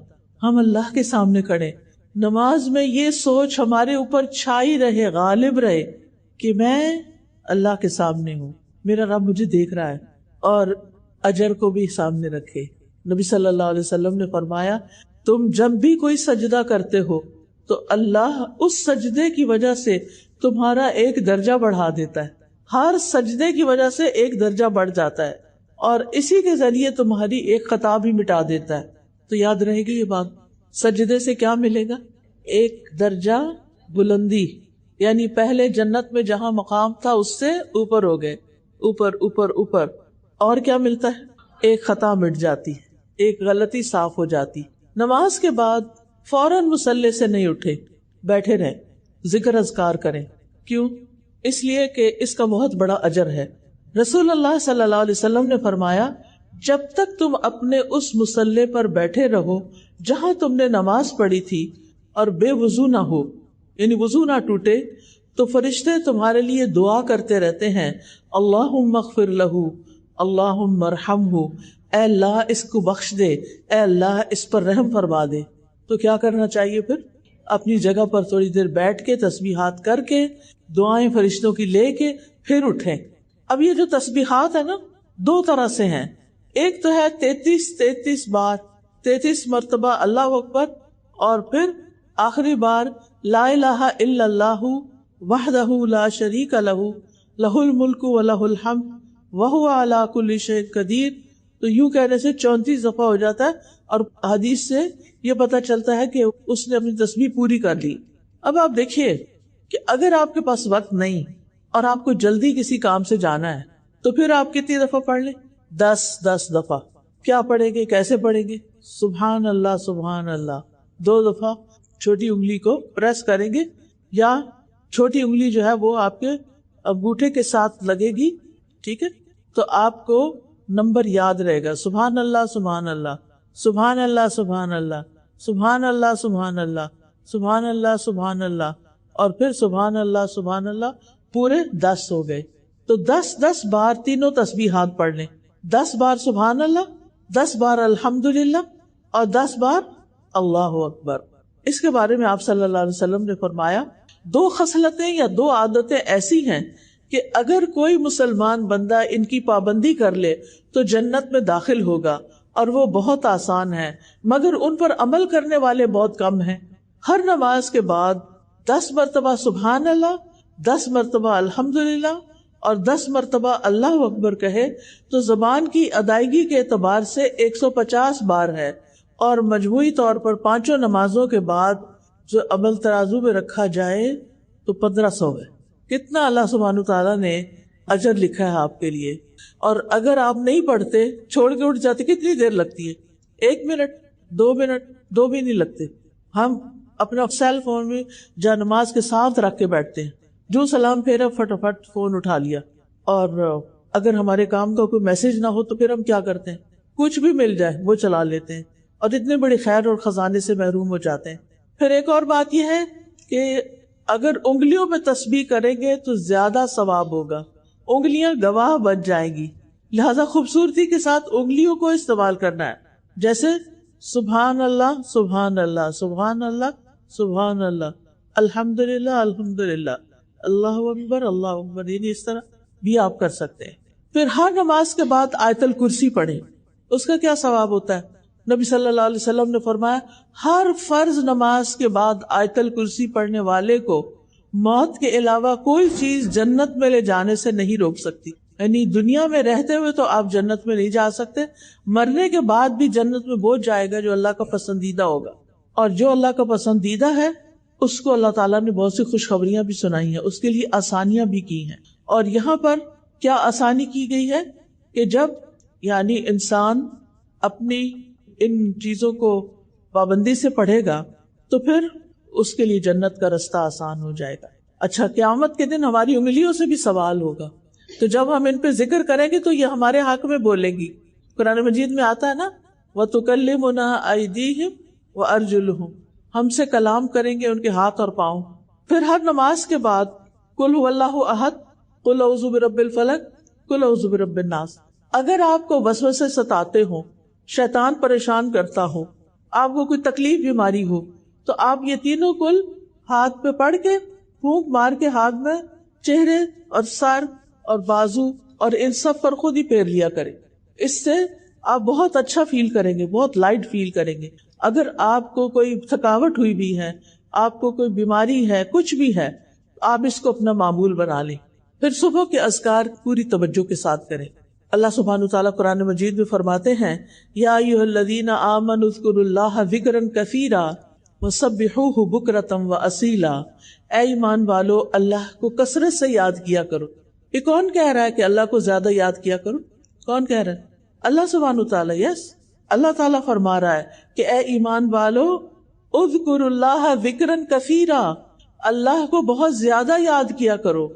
ہم اللہ کے سامنے کھڑے. نماز میں یہ سوچ ہمارے اوپر چھائی رہے، غالب رہے کہ میں اللہ کے سامنے ہوں، میرا رب مجھے دیکھ رہا ہے، اور اجر کو بھی سامنے رکھے. نبی صلی اللہ علیہ وسلم نے فرمایا تم جب بھی کوئی سجدہ کرتے ہو تو اللہ اس سجدے کی وجہ سے تمہارا ایک درجہ بڑھا دیتا ہے. ہر سجدے کی وجہ سے ایک درجہ بڑھ جاتا ہے اور اسی کے ذریعے تمہاری ایک خطا بھی مٹا دیتا ہے. تو یاد رہے گی یہ بات. سجدے سے کیا ملے گا؟ ایک درجہ بلندی، یعنی پہلے جنت میں جہاں مقام تھا اس سے اوپر ہو گئے، اوپر اوپر اوپر. اور کیا ملتا ہے؟ ایک خطا مٹ جاتی، ایک غلطی صاف ہو جاتی. نماز کے بعد فوراً مصلی سے نہیں اٹھے، بیٹھے رہیں، ذکر اذکار کریں. کیوں؟ اس لیے کہ اس کا بہت بڑا اجر ہے. رسول اللہ صلی اللہ علیہ وسلم نے فرمایا جب تک تم اپنے اس مصلی پر بیٹھے رہو جہاں تم نے نماز پڑھی تھی اور بے وضو نہ ہو، یعنی وضو نہ ٹوٹے، تو فرشتے تمہارے لیے دعا کرتے رہتے ہیں اللہم اغفر لہ، اللہم ارحمہ، اے اللہ اس کو بخش دے، اے اللہ اس پر رحم فرما دے. تو کیا کرنا چاہیے پھر؟ اپنی جگہ پر تھوڑی دیر بیٹھ کے تسبیحات کر کے دعائیں فرشتوں کی لے کے پھر اٹھیں. اب یہ جو تسبیحات ہے نا 2 طرح سے ہیں. ایک تو ہے 33 بار 33 مرتبہ اللہ اکبر، اور پھر آخری بار لا الہ الا اللہ وحدہ لا شریک لہ لہ الملک و لہ الحمد وہو علی کل شیء قدیر. تو یوں کہنے سے 34 دفعہ ہو جاتا ہے اور حدیث سے یہ پتہ چلتا ہے کہ اس نے اپنی تسبیح پوری کر لی. اب آپ دیکھیے کہ اگر آپ کے پاس وقت نہیں اور آپ کو جلدی کسی کام سے جانا ہے تو پھر آپ کتنی دفعہ پڑھ لیں؟ 10 دفعہ. کیا پڑھیں گے؟ کیسے پڑھیں گے؟ سبحان اللہ سبحان اللہ 2 دفعہ چھوٹی انگلی کو پریس کریں گے، یا چھوٹی انگلی جو ہے وہ آپ کے انگوٹھے کے ساتھ لگے گی، ٹھیک ہے؟ تو آپ کو نمبر یاد رہے گا، سبحان اللہ سبحان اللہ سبحان اللہ سبحان اللہ سبحان اللہ سبحان اللہ سبحان اللہ سبحان اللہ، اور پھر سبحان اللہ پورے 10 ہو گئے. تو 10 بار تینوں تسبیحات پڑھ لیں. 10 بار سبحان اللہ، 10 بار الحمدللہ، اور 10 بار اللہ اکبر. اس کے بارے میں آپ صلی اللہ علیہ وسلم نے فرمایا 2 خصلتیں یا 2 عادتیں ایسی ہیں کہ اگر کوئی مسلمان بندہ ان کی پابندی کر لے تو جنت میں داخل ہوگا، اور وہ بہت آسان ہے مگر ان پر عمل کرنے والے بہت کم ہیں. ہر نماز کے بعد 10 مرتبہ سبحان اللہ، 10 مرتبہ الحمدللہ اور 10 مرتبہ اللہ اکبر کہے تو زبان کی ادائیگی کے اعتبار سے 150 بار ہے، اور مجموعی طور پر 5 نمازوں کے بعد جو عمل ترازو میں رکھا جائے تو 1500 ہے. کتنا اللہ سبحانہ تعالیٰ نے اجر لکھا ہے آپ کے لیے. اور اگر آپ نہیں پڑھتے، چھوڑ کے اٹھ جاتے، کتنی دیر لگتی ہے؟ 1 منٹ 2 منٹ 2 بھی نہیں لگتے. ہم اپنا سیل فون میں جا نماز کے ساتھ رکھ کے بیٹھتے ہیں، جو سلام پھیرا فٹافٹ فون اٹھا لیا. اور اگر ہمارے کام کا کوئی میسج نہ ہو تو پھر ہم کیا کرتے ہیں؟ کچھ بھی مل جائے وہ چلا لیتے ہیں. اور اتنے بڑے خیر اور خزانے سے محروم ہو جاتے ہیں۔ پھر ایک اور بات یہ ہے کہ اگر انگلیوں میں تسبیح کریں گے تو زیادہ ثواب ہوگا، انگلیاں گواہ بن جائیں گی، لہذا خوبصورتی کے ساتھ انگلیوں کو استعمال کرنا ہے، جیسے سبحان اللہ سبحان اللہ سبحان اللہ سبحان اللہ، الحمدللہ الحمدللہ، اللہ اکبر اللہ اکبر، یعنی اس طرح بھی آپ کر سکتے ہیں۔ پھر ہر نماز کے بعد آیت الکرسی پڑھیں، اس کا کیا ثواب ہوتا ہے؟ نبی صلی اللہ علیہ وسلم نے فرمایا ہر فرض نماز کے بعد آیت الکرسی پڑھنے والے کو موت کے علاوہ کوئی چیز جنت میں لے جانے سے نہیں روک سکتی۔ یعنی دنیا میں رہتے ہوئے تو آپ جنت میں نہیں جا سکتے، مرنے کے بعد بھی جنت میں وہ جائے گا جو اللہ کا پسندیدہ ہوگا، اور جو اللہ کا پسندیدہ ہے اس کو اللہ تعالیٰ نے بہت سی خوشخبریاں بھی سنائی ہیں، اس کے لیے آسانیاں بھی کی ہیں۔ اور یہاں پر کیا آسانی کی گئی ہے کہ جب یعنی انسان اپنی ان چیزوں کو پابندی سے پڑھے گا تو پھر اس کے لیے جنت کا رستہ آسان ہو جائے گا۔ اچھا، قیامت کے دن ہماری انگلیوں سے بھی سوال ہوگا، تو جب ہم ان پہ ذکر کریں گے تو یہ ہمارے حق میں بولیں گی۔ قرآن مجید میں آتا ہے نا وَتُكَلِّمُنَا أَيْدِيهِمْ وَأَرْجُلُهُمْ، ہم سے کلام کریں گے ان کے ہاتھ اور پاؤں۔ پھر ہر نماز کے بعد قُلْ هُوَ اللَّهُ أَحَدٌ قُلْ أَعُوذُ بِرَبِّ الْفَلَقِ قُلْ أَعُوذُ بِرَبِّ النَّاسِ۔ اگر آپ کو وسوسے ستاتے ہوں، شیطان پریشان کرتا ہو، آپ کو کوئی تکلیف بیماری ہو، تو آپ یہ تینوں کل ہاتھ پہ پڑھ کے پھونک مار کے ہاتھ میں چہرے اور سر اور بازو اور ان سب پر خود ہی پھیر لیا کریں۔ اس سے آپ بہت اچھا فیل کریں گے، بہت لائٹ فیل کریں گے۔ اگر آپ کو کوئی تھکاوٹ ہوئی بھی ہے، آپ کو کوئی بیماری ہے، کچھ بھی ہے، آپ اس کو اپنا معمول بنا لیں۔ پھر صبح کے اذکار پوری توجہ کے ساتھ کریں۔ اللہ سبحانہ وتعالیٰ قرآن مجید میں فرماتے ہیں یا ایھا الذین آمنوا اذکروا اللہ ذکرا کثیرا وسبحوہ بکرۃ واصیلا، اے ایمان والو اللہ کو کثرت سے یاد کیا کرو۔ یہ کون کہہ رہا ہے کہ اللہ کو زیادہ یاد کیا کرو؟ کون کہہ رہا ہے؟ اللہ سبحانہ وتعالیٰ۔ یس، اللہ تعالیٰ فرما رہا ہے کہ اے ایمان والو اذکروا اللہ ذکرا کثیرا، اللہ کو بہت زیادہ یاد کیا کرو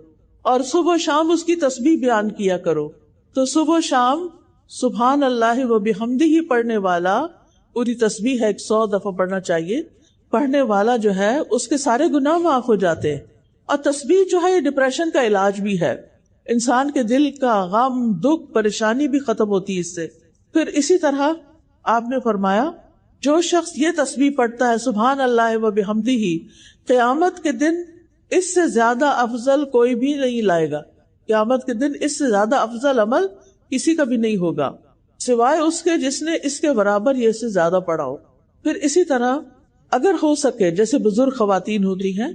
اور صبح و شام اس کی تسبیح بیان کیا کرو۔ تو صبح و شام سبحان اللہ و بحمدہ پڑھنے والا، پوری تسبیح ہے 100 دفعہ پڑھنا چاہیے، پڑھنے والا جو ہے اس کے سارے گناہ معاف ہو جاتے ہیں۔ اور تسبیح جو ہے یہ ڈپریشن کا علاج بھی ہے، انسان کے دل کا غم دکھ پریشانی بھی ختم ہوتی ہے اس سے۔ پھر اسی طرح آپ نے فرمایا جو شخص یہ تسبیح پڑھتا ہے سبحان اللہ و بحمدہ، قیامت کے دن اس سے زیادہ افضل کوئی بھی نہیں لائے گا۔ قیامت کے دن اس سے زیادہ افضل عمل کسی کا بھی نہیں ہوگا سوائے اس کے جس نے اس کے برابر یہ سے زیادہ پڑھا ہو۔ پھر اسی طرح اگر ہو سکے، جیسے بزرگ خواتین ہوتی ہیں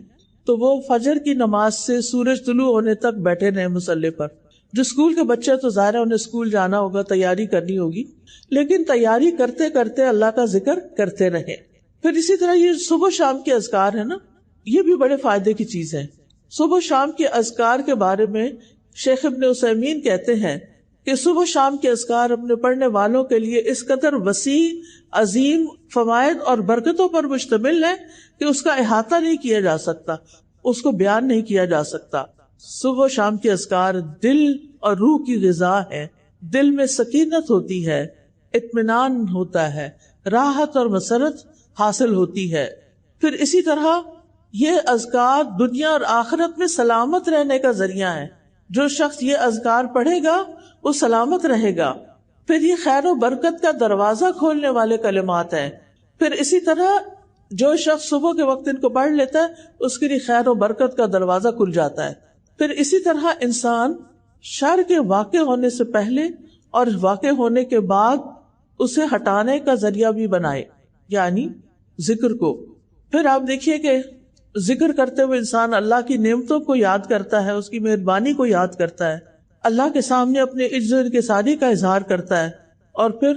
تو وہ فجر کی نماز سے سورج طلوع ہونے تک بیٹھے رہے مصلی پر۔ جو اسکول کے بچے تو ظاہر ہے انہیں اسکول جانا ہوگا، تیاری کرنی ہوگی، لیکن تیاری کرتے کرتے اللہ کا ذکر کرتے رہے۔ پھر اسی طرح یہ صبح شام کے اذکار ہیں نا، یہ بھی بڑے فائدے کی چیز ہے۔ صبح شام کے اذکار کے بارے میں شیخ ابن عثیمین کہتے ہیں کہ صبح شام کے اذکار اپنے پڑھنے والوں کے لیے اس قدر وسیع، عظیم فوائد اور برکتوں پر مشتمل ہے کہ اس کا احاطہ نہیں کیا جا سکتا، اس کو بیان نہیں کیا جا سکتا۔ صبح و شام کے اذکار دل اور روح کی غذا ہے، دل میں سکینت ہوتی ہے، اطمینان ہوتا ہے، راحت اور مسرت حاصل ہوتی ہے۔ پھر اسی طرح یہ اذکار دنیا اور آخرت میں سلامت رہنے کا ذریعہ ہے۔ جو شخص یہ اذکار پڑھے گا وہ سلامت رہے گا۔ پھر یہ خیر و برکت کا دروازہ کھولنے والے کلمات ہیں۔ پھر اسی طرح جو شخص صبح کے وقت ان کو پڑھ لیتا ہے اس کے لیے خیر و برکت کا دروازہ کھل جاتا ہے۔ پھر اسی طرح انسان شر کے واقع ہونے سے پہلے اور واقع ہونے کے بعد اسے ہٹانے کا ذریعہ بھی بنائے، یعنی ذکر کو۔ پھر آپ دیکھیے کہ ذکر کرتے ہوئے انسان اللہ کی نعمتوں کو یاد کرتا ہے، اس کی مہربانی کو یاد کرتا ہے، اللہ کے سامنے اپنے عجز و انکساری کا اظہار کرتا ہے۔ اور پھر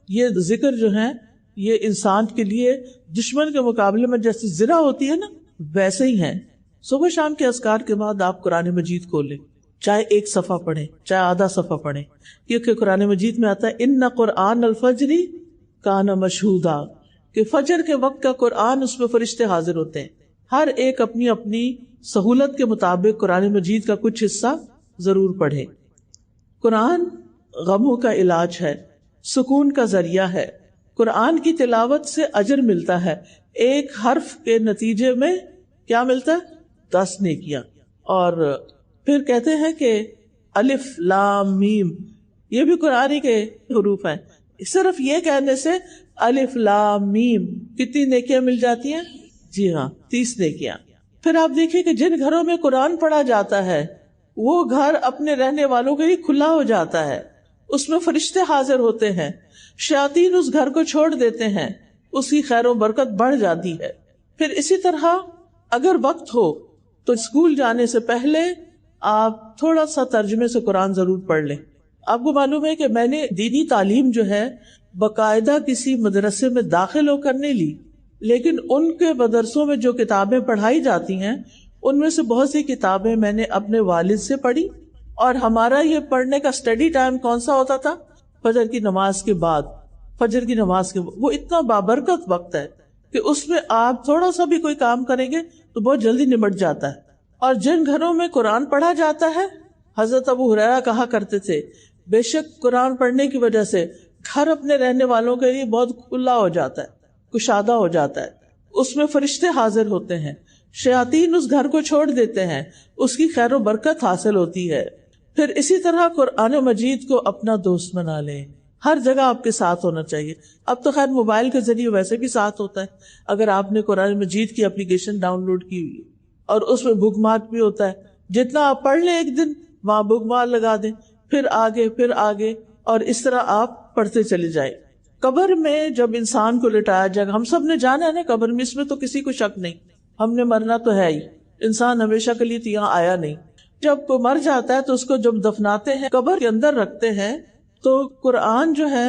یہ ذکر جو ہے یہ انسان کے لیے دشمن کے مقابلے میں جیسے زرہ ہوتی ہے نا، ویسے ہی ہیں۔ صبح شام کے اذکار کے بعد آپ قرآن مجید کھولیں، چاہے 1 صفحہ پڑھیں چاہے آدھا صفحہ پڑھیں، کیونکہ قرآن مجید میں آتا ہے ان قرآن الفجر کان مشہودا، کہ فجر کے وقت کا قرآن اس میں فرشتے حاضر ہوتے ہیں۔ ہر ایک اپنی اپنی سہولت کے مطابق قرآن مجید کا کچھ حصہ ضرور پڑھیں۔ قرآن غموں کا علاج ہے، سکون کا ذریعہ ہے، قرآن کی تلاوت سے اجر ملتا ہے، ایک حرف کے نتیجے میں کیا ملتا ہے؟ 10 نیکیاں. اور پھر کہتے ہیں کہ الف لام میم یہ بھی قرآن کے حروف ہیں. صرف یہ کہنے سے الف لام میم کتنی نیکیاں مل جاتی ہیں؟ جی ہاں، 30 نیکیاں. پھر آپ دیکھیں کہ جن گھروں میں قرآن پڑھا جاتا ہے وہ گھر اپنے رہنے والوں کے لیے کھلا ہو جاتا ہے، اس میں فرشتے حاضر ہوتے ہیں، شیاطین اس گھر کو چھوڑ دیتے ہیں، اس کی خیر و برکت بڑھ جاتی ہے. پھر اسی طرح اگر وقت ہو تو اسکول جانے سے پہلے آپ تھوڑا سا ترجمے سے قرآن ضرور پڑھ لیں. آپ کو معلوم ہے کہ میں نے دینی تعلیم جو ہے باقاعدہ کسی مدرسے میں داخل ہو کر نہیں لی، لیکن ان کے مدرسوں میں جو کتابیں پڑھائی جاتی ہیں ان میں سے بہت سی کتابیں میں نے اپنے والد سے پڑھی. اور ہمارا یہ پڑھنے کا اسٹڈی ٹائم کون سا ہوتا تھا؟ فجر کی نماز کے بعد. فجر کی نماز کے بعد وہ اتنا بابرکت وقت ہے کہ اس میں آپ تھوڑا سا بھی کوئی کام کریں گے تو بہت جلدی نمٹ جاتا ہے. اور جن گھروں میں قرآن پڑھا جاتا ہے، حضرت ابو ہریرہ کہا کرتے تھے بے شک قرآن پڑھنے کی وجہ سے گھر اپنے رہنے والوں کے لیے بہت کھلا ہو جاتا ہے، کشادہ ہو جاتا ہے، اس میں فرشتے حاضر ہوتے ہیں، شیاطین اس گھر کو چھوڑ دیتے ہیں، اس کی خیر و برکت حاصل ہوتی ہے. پھر اسی طرح قرآن مجید کو اپنا دوست بنا لیں، ہر جگہ آپ کے ساتھ ہونا چاہیے. اب تو خیر موبائل کے ذریعے ویسے بھی ساتھ ہوتا ہے، اگر آپ نے قرآن مجید کی اپلیکیشن ڈاؤن لوڈ کی ہوئی اور اس میں بک مارک بھی ہوتا ہے، جتنا آپ پڑھ لیں ایک دن وہاں بک مارک لگا دیں، پھر آگے اور اس طرح آپ پڑھتے چلے جائیں. قبر میں جب انسان کو لٹایا جائے گا، ہم سب نے جانا ہے نا قبر میں، اس میں تو کسی کو شک نہیں، ہم نے مرنا تو ہے ہی، انسان ہمیشہ کے لیے تو یہاں آیا نہیں. جب کوئی مر جاتا ہے تو اس کو جب دفناتے ہیں قبر کے اندر رکھتے ہیں تو قرآن جو ہے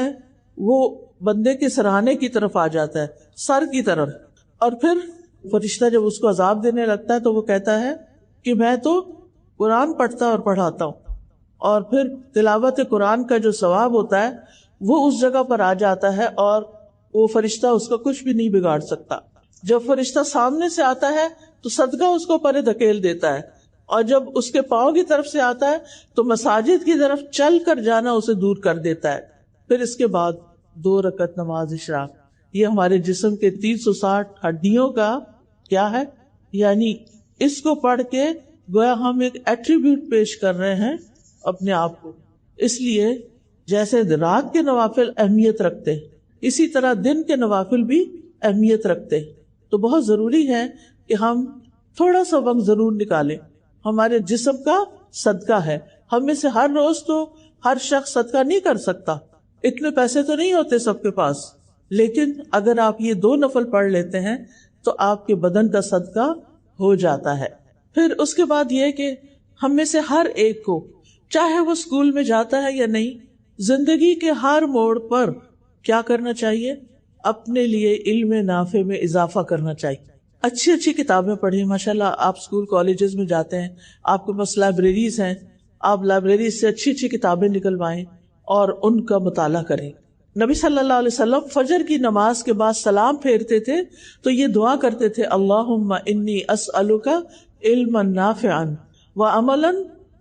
وہ بندے کے سرہانے کی طرف آ جاتا ہے، سر کی طرف. اور پھر فرشتہ جب اس کو عذاب دینے لگتا ہے تو وہ کہتا ہے کہ میں تو قرآن پڑھتا اور پڑھاتا ہوں. اور پھر تلاوت قرآن کا جو ثواب ہوتا ہے وہ اس جگہ پر آ جاتا ہے اور وہ فرشتہ اس کا کچھ بھی نہیں بگاڑ سکتا. جب فرشتہ سامنے سے آتا ہے تو صدقہ اس کو پرے دھکیل دیتا ہے، اور جب اس کے پاؤں کی طرف سے آتا ہے تو مساجد کی طرف چل کر جانا اسے دور کر دیتا ہے. پھر اس کے بعد 2 رکعت نماز اشراق، یہ ہمارے جسم کے 360 ہڈیوں کا کیا ہے، یعنی اس کو پڑھ کے گویا ہم ایک ایٹریبیوٹ پیش کر رہے ہیں اپنے آپ کو. اس لیے جیسے رات کے نوافل اہمیت رکھتے اسی طرح دن کے نوافل بھی اہمیت رکھتے. تو بہت ضروری ہے کہ ہم تھوڑا سا وقت ضرور نکالیں، ہمارے جسم کا صدقہ ہے. ہم میں سے ہر روز تو ہر شخص صدقہ نہیں کر سکتا، اتنے پیسے تو نہیں ہوتے سب کے پاس، لیکن اگر آپ یہ 2 نفل پڑھ لیتے ہیں تو آپ کے بدن کا صدقہ ہو جاتا ہے. پھر اس کے بعد یہ کہ ہم میں سے ہر ایک کو، چاہے وہ اسکول میں جاتا ہے یا نہیں، زندگی کے ہر موڑ پر کیا کرنا چاہیے؟ اپنے لیے علم نافع میں اضافہ کرنا چاہیے. اچھی کتابیں پڑھیں. ماشاءاللہ آپ اسکول کالجز میں جاتے ہیں، آپ کے پاس لائبریریز ہیں، آپ لائبریریز سے اچھی کتابیں نکلوائیں اور ان کا مطالعہ کریں. نبی صلی اللہ علیہ وسلم فجر کی نماز کے بعد سلام پھیرتے تھے تو یہ دعا کرتے تھے، اللہم انی اسألک علما نافعا وعملا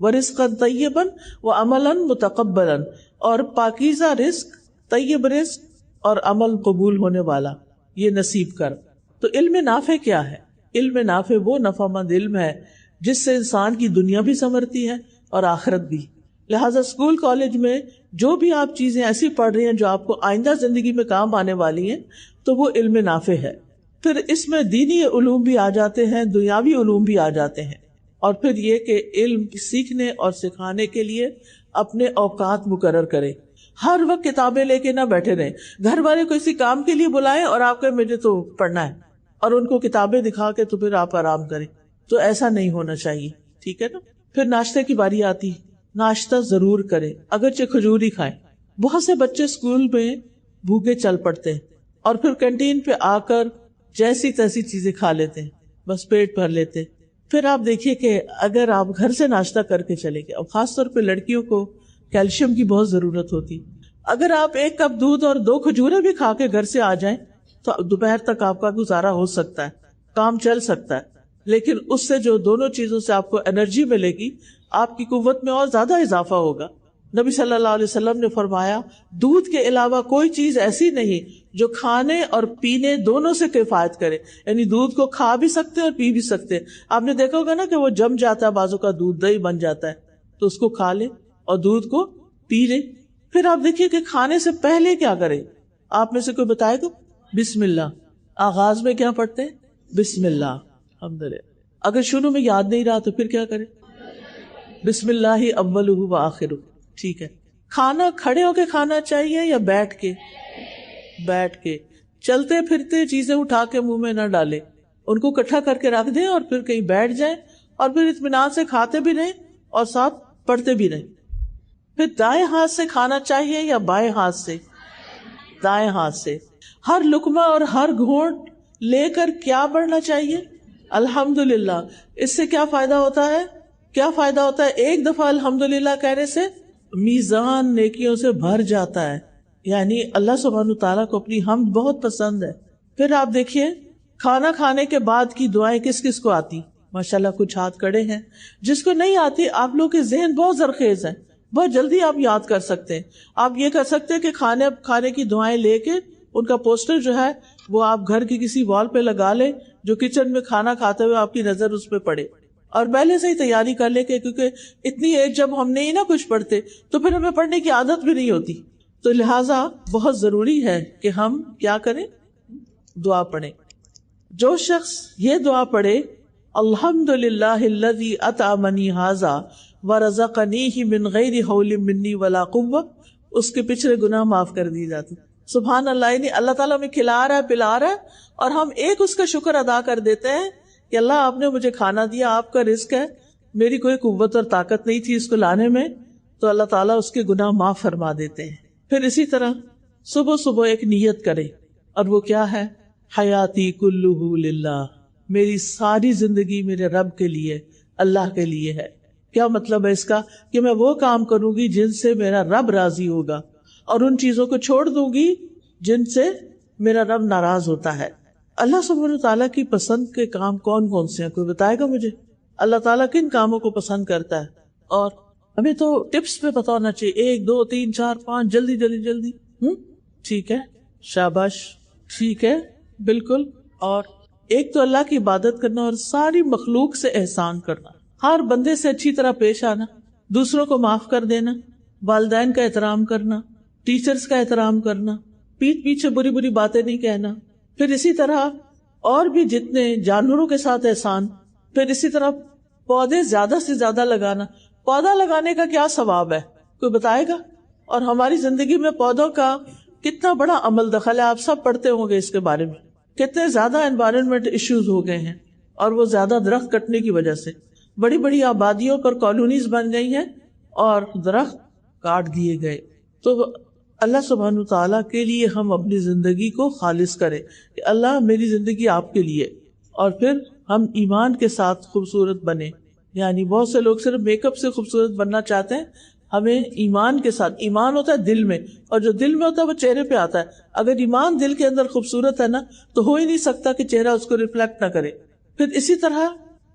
ورزقا طیبا وعملا متقبلا، اور پاکیزہ رزق، طیب رزق اور عمل قبول ہونے والا یہ نصیب کر. تو علم نافع کیا ہے؟ علم نافع وہ نفع مند علم ہے جس سے انسان کی دنیا بھی سنورتی ہے اور آخرت بھی. لہٰذا اسکول کالج میں جو بھی آپ چیزیں ایسی پڑھ رہی ہیں جو آپ کو آئندہ زندگی میں کام آنے والی ہیں تو وہ علم نافع ہے. پھر اس میں دینی علوم بھی آ جاتے ہیں، دنیاوی علوم بھی آ جاتے ہیں. اور پھر یہ کہ علم سیکھنے اور سکھانے کے لیے اپنے اوقات مقرر کریں. ہر وقت کتابیں لے کے نہ بیٹھے رہیں. گھر والے کو کسی کام کے لیے بلائیں اور آپ کہیں مجھے تو پڑھنا ہے، اور ان کو کتابیں دکھا کے تو پھر آپ آرام کریں. تو ایسا نہیں ہونا چاہیے، ٹھیک ہے نا. پھر ناشتے کی باری آتی، ناشتہ ضرور کریں، اگرچہ کھجور ہی کھائیں. بہت سے بچے اسکول میں بھوکے چل پڑتے ہیں اور پھر کینٹین پہ آ کر جیسی تیسی چیزیں کھا لیتے ہیں، بس پیٹ بھر لیتے ہیں. پھر آپ دیکھیے کہ اگر آپ گھر سے ناشتہ کر کے چلے گئے، اور خاص طور پہ لڑکیوں کو کیلشیم کی بہت ضرورت ہوتی، اگر آپ 1 کپ دودھ اور 2 کھجوریں بھی کھا کے گھر سے آ جائیں تو دوپہر تک آپ کا گزارا ہو سکتا ہے، کام چل سکتا ہے. لیکن اس سے جو دونوں چیزوں سے آپ کو انرجی ملے گی، آپ کی قوت میں اور زیادہ اضافہ ہوگا. نبی صلی اللہ علیہ وسلم نے فرمایا دودھ کے علاوہ کوئی چیز ایسی نہیں جو کھانے اور پینے دونوں سے کفایت کرے، یعنی دودھ کو کھا بھی سکتے اور پی بھی سکتے. آپ نے دیکھا ہوگا نا کہ وہ جم جاتا ہے، بازو کا دودھ دہی بن جاتا ہے، تو اس کو کھا لے اور دودھ کو پی لے. پھر آپ دیکھیے کہ کھانے سے پہلے کیا کرے. آپ میں سے کوئی بتائے گا؟ بسم اللہ. آغاز میں کیا پڑھتے ہیں؟ بسم اللہ. الحمدللہ. اگر شروع میں یاد نہیں رہا تو پھر کیا کرے؟ بسم اللہ اولہ و آخرہ. ٹھیک ہے. کھانا کھڑے ہو کے کھانا چاہیے یا بیٹھ کے؟ بیٹھ کے. چلتے پھرتے چیزیں اٹھا کے منہ میں نہ ڈالے، ان کو اکٹھا کر کے رکھ دیں اور پھر کہیں بیٹھ جائیں اور پھر اطمینان سے کھاتے بھی رہیں اور ساتھ پڑھتے بھی رہیں. پھر دائیں ہاتھ سے کھانا چاہیے یا بائیں ہاتھ سے؟ دائیں ہاتھ سے. ہر لقمہ اور ہر گھونٹ لے کر کیا پڑھنا چاہیے؟ الحمدللہ. اس سے کیا فائدہ ہوتا ہے؟ کیا فائدہ ہوتا ہے؟ ایک دفعہ الحمدللہ کہنے سے میزان نیکیوں سے بھر جاتا ہے. یعنی اللہ سبحانہ تعالیٰ کو اپنی حمد بہت پسند ہے. پھر آپ دیکھیے کھانا کھانے کے بعد کی دعائیں کس کس کو آتی؟ ماشاءاللہ کچھ ہاتھ کڑے ہیں. جس کو نہیں آتی، آپ لوگ کے ذہن بہت زرخیز ہیں، بہت جلدی آپ یاد کر سکتے ہیں. آپ یہ کر سکتے ہیں کہ کھانے کی دعائیں لے کے ان کا پوسٹر جو ہے وہ آپ گھر کی کسی وال پہ لگا لیں، جو کچن میں کھانا کھاتے ہوئے آپ کی نظر اس پہ پڑے. اور پہلے سے ہی تیاری کر لے کے، کیونکہ اتنی ایج جب ہم نہیں نا کچھ پڑھتے تو پھر ہمیں پڑھنے کی عادت بھی نہیں ہوتی. تو لہٰذا بہت ضروری ہے کہ ہم کیا کریں؟ دعا پڑھیں. جو شخص یہ دعا پڑھے الحمدللہ الذی اطعمنی ھذا ورزقنیہ من غیر حول منی ولا قوۃ، اس کے پچھلے گناہ معاف کر دیے جاتے. سبحان اللہ. یعنی اللہ تعالیٰ ہمیں کھلا رہا ہے، پلا رہا ہے، اور ہم ایک اس کا شکر ادا کر دیتے ہیں کہ اللہ آپ نے مجھے کھانا دیا، آپ کا رزق ہے، میری کوئی قوت اور طاقت نہیں تھی اس کو لانے میں، تو اللہ تعالیٰ اس کے گناہ معاف فرما دیتے ہیں. پھر اسی طرح صبح صبح ایک نیت کرے، اور وہ کیا ہے؟ حیاتی کلہ للہ، میری ساری زندگی میرے رب کے لیے، اللہ کے لیے ہے. کیا مطلب ہے اس کا؟ کہ میں وہ کام کروں گی جن سے میرا رب راضی ہوگا، اور ان چیزوں کو چھوڑ دوں گی جن سے میرا رب ناراض ہوتا ہے. اللہ سبحانہ تعالیٰ کی پسند کے کام کون کون سے ہیں؟ کوئی بتائے گا مجھے؟ اللہ تعالیٰ کن کاموں کو پسند کرتا ہے؟ اور ہمیں تو ٹپس پہ پتہ ہونا چاہیے. 1 2 3 4 5 جلدی جلدی جلدی. ٹھیک ہے، شاباش، ٹھیک ہے، بالکل. اور ایک تو اللہ کی عبادت کرنا اور ساری مخلوق سے احسان کرنا، ہر بندے سے اچھی طرح پیش آنا، دوسروں کو معاف کر دینا، والدین کا احترام کرنا، ٹیچرز کا احترام کرنا، پیٹھ پیچھے بری بری باتیں نہیں کہنا. پھر اسی طرح اور بھی جتنے جانوروں کے ساتھ احسان. پھر اسی طرح پودے زیادہ سے زیادہ لگانا. پودا لگانے کا کیا ثواب ہے؟ کوئی بتائے گا؟ اور ہماری زندگی میں پودوں کا کتنا بڑا عمل دخل ہے. آپ سب پڑھتے ہوں گے اس کے بارے میں. کتنے زیادہ انوائرمنٹ ایشوز ہو گئے ہیں، اور وہ زیادہ درخت کٹنے کی وجہ سے. بڑی بڑی آبادیوں پر کالونیز بن گئی ہیں اور درخت کاٹ دیے گئے. تو اللہ سبحانہ تعالیٰ کے لیے ہم اپنی زندگی کو خالص کریں کہ اللہ میری زندگی آپ کے لیے، اور پھر ہم ایمان کے ساتھ خوبصورت بنے. یعنی بہت سے لوگ صرف میک اپ سے خوبصورت بننا چاہتے ہیں. ہمیں ایمان کے ساتھ، ایمان ہوتا ہے دل میں، اور جو دل میں ہوتا ہے وہ چہرے پہ آتا ہے. اگر ایمان دل کے اندر خوبصورت ہے نا تو ہو ہی نہیں سکتا کہ چہرہ اس کو ریفلیکٹ نہ کرے. پھر اسی طرح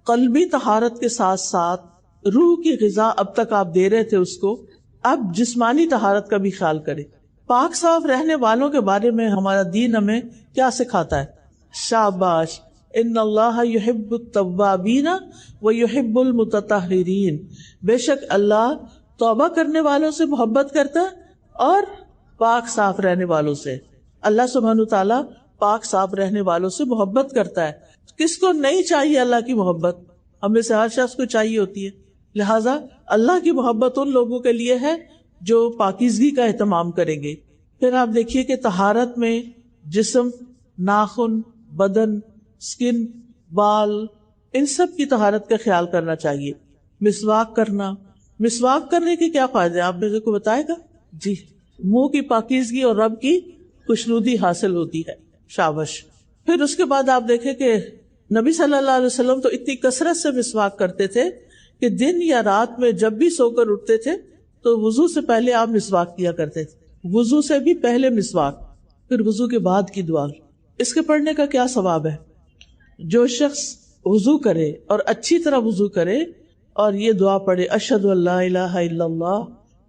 قلبی طہارت کے ساتھ ساتھ روح کی غذا اب تک آپ دے رہے تھے اس کو، اب جسمانی طہارت کا بھی خیال کرے. پاک صاف رہنے والوں کے بارے میں ہمارا دین ہمیں کیا سکھاتا ہے؟ شاباش، ان اللہ یحب التوابین ویحب المتطہرین. بے شک اللہ توبہ کرنے والوں سے محبت کرتا ہے اور پاک صاف رہنے والوں سے. اللہ سبحانہ تعالیٰ پاک صاف رہنے والوں سے محبت کرتا ہے. کس کو نہیں چاہیے اللہ کی محبت؟ ہمیں سے ہر شخص کو چاہیے ہوتی ہے. لہٰذا اللہ کی محبت ان لوگوں کے لیے ہے جو پاکیزگی کا اہتمام کریں گے. پھر آپ دیکھیے کہ طہارت میں جسم، ناخن، بدن، سکن، بال، ان سب کی طہارت کا خیال کرنا چاہیے. مسواک کرنا. مسواک کرنے کے کیا فائدے آپ میرے کو بتائے گا؟ جی، منہ کی پاکیزگی اور رب کی خوشنودی حاصل ہوتی ہے. شاباش. پھر اس کے بعد آپ دیکھیں کہ نبی صلی اللہ علیہ وسلم تو اتنی کثرت سے مسواک کرتے تھے کہ دن یا رات میں جب بھی سو کر اٹھتے تھے تو وضو سے پہلے آپ مسواک کیا کرتے تھے. وضو سے بھی پہلے مسواک، پھر وضو کے بعد کی دعا. اس کے پڑھنے کا کیا ثواب ہے؟ جو شخص وضو کرے اور اچھی طرح وضو کرے اور یہ دعا پڑھے، اشہد ان لا الہ الا اللہ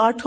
8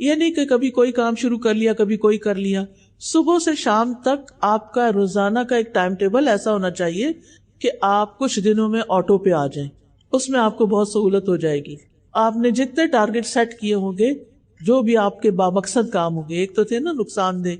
یہ نہیں کہ کبھی کوئی کام شروع کر لیا کبھی کوئی کر لیا. صبح سے شام تک آپ کا روزانہ کا ایک ٹائم ٹیبل ایسا ہونا چاہیے کہ آپ کچھ دنوں میں آٹو پہ آ جائیں. اس میں آپ کو بہت سہولت ہو جائے گی. آپ نے جتنے ٹارگٹ سیٹ کیے ہوں گے، جو بھی آپ کے بامقصد کام ہوں گے، ایک تو تھے نا نقصان دہ،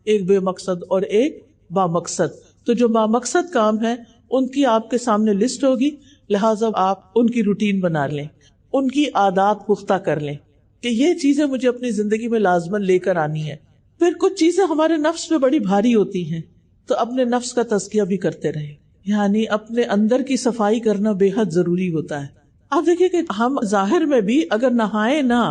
ایک بے مقصد اور ایک بامقصد، تو جو بامقصد کام ہے ان کی آپ کے سامنے لسٹ ہوگی، لہٰذا آپ ان کی روٹین بنا لیں، ان کی عادات پختہ کر لیں کہ یہ چیزیں مجھے اپنی زندگی میں لازماً لے کر آنی ہے. پھر کچھ چیزیں ہمارے نفس پہ بڑی بھاری ہوتی ہیں تو اپنے نفس کا تزکیہ بھی کرتے رہیں، یعنی اپنے اندر کی صفائی کرنا بے حد ضروری ہوتا ہے. آپ دیکھیں کہ ہم ظاہر میں بھی اگر نہائے نہ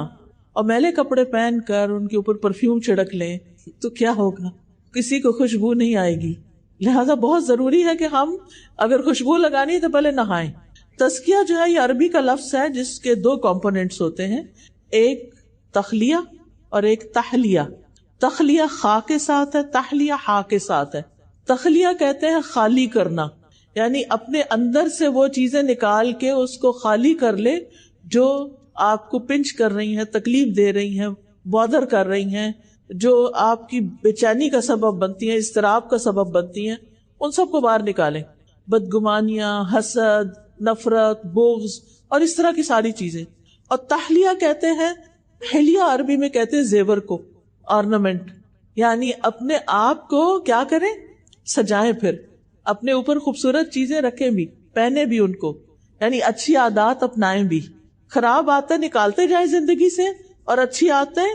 اور میلے کپڑے پہن کر ان کے اوپر پرفیوم چھڑک لیں تو کیا ہوگا؟ کسی کو خوشبو نہیں آئے گی. لہذا بہت ضروری ہے کہ ہم اگر خوشبو لگانی ہے تو پہلے نہائیں. تزکیہ جو ہے یہ عربی کا لفظ ہے جس کے دو کمپوننٹس ہوتے ہیں، ایک تخلیہ اور ایک تحلیہ. تخلیہ خا کے ساتھ ہے، تحلیہ ہا کے ساتھ ہے. تخلیہ کہتے ہیں خالی کرنا، یعنی اپنے اندر سے وہ چیزیں نکال کے اس کو خالی کر لے جو آپ کو پنچ کر رہی ہیں، تکلیف دے رہی ہیں، بادر کر رہی ہیں، جو آپ کی بے چینی کا سبب بنتی ہیں، اضطراب کا سبب بنتی ہیں، ان سب کو باہر نکالیں. بدگمانیاں، حسد، نفرت، بغض اور اس طرح کی ساری چیزیں. اور تحلیہ کہتے ہیں، حلیہ عربی میں کہتے ہیں زیور کو، آرنامنٹ، یعنی اپنے آپ کو کیا کریں، سجائیں، پھر اپنے اوپر خوبصورت چیزیں رکھیں بھی، پہنے بھی ان کو، یعنی اچھی عادات اپنائیں بھی. خراب عادتیں نکالتے جائیں زندگی سے اور اچھی عادتیں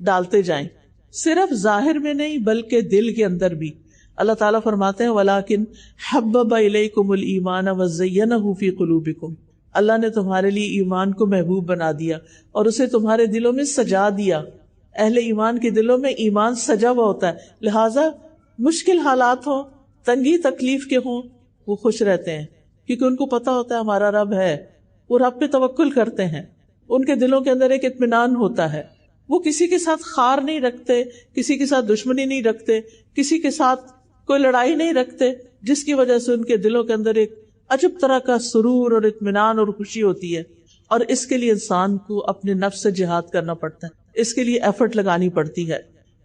ڈالتے جائیں، صرف ظاہر میں نہیں بلکہ دل کے اندر بھی. اللہ تعالیٰ فرماتے ہیں وَلَٰكِنْ حَبَّبَ إِلَيْكُمُ الْإِيمَانَ وَزَيَّنَهُ فِي قُلُوبِكُمْ. اللہ نے تمہارے لیے ایمان کو محبوب بنا دیا اور اسے تمہارے دلوں میں سجا دیا. اہل ایمان کے دلوں میں ایمان سجا ہوا ہوتا ہے، لہٰذا مشکل حالات ہوں، تنگی تکلیف کے ہوں، وہ خوش رہتے ہیں کیونکہ ان کو پتا ہوتا ہے ہمارا رب ہے، وہ رب پہ توکل کرتے ہیں. ان کے دلوں کے اندر ایک اطمینان ہوتا ہے، وہ کسی کے ساتھ خار نہیں رکھتے، کسی کے ساتھ دشمنی نہیں رکھتے، کسی کے ساتھ کوئی لڑائی نہیں رکھتے، جس کی وجہ سے ان کے دلوں کے اندر ایک عجب طرح کا سرور اور اطمینان اور خوشی ہوتی ہے. اور اس کے لیے انسان کو اپنے نفس سے جہاد کرنا پڑتا ہے، اس کے لیے ایفرٹ لگانی پڑتی ہے.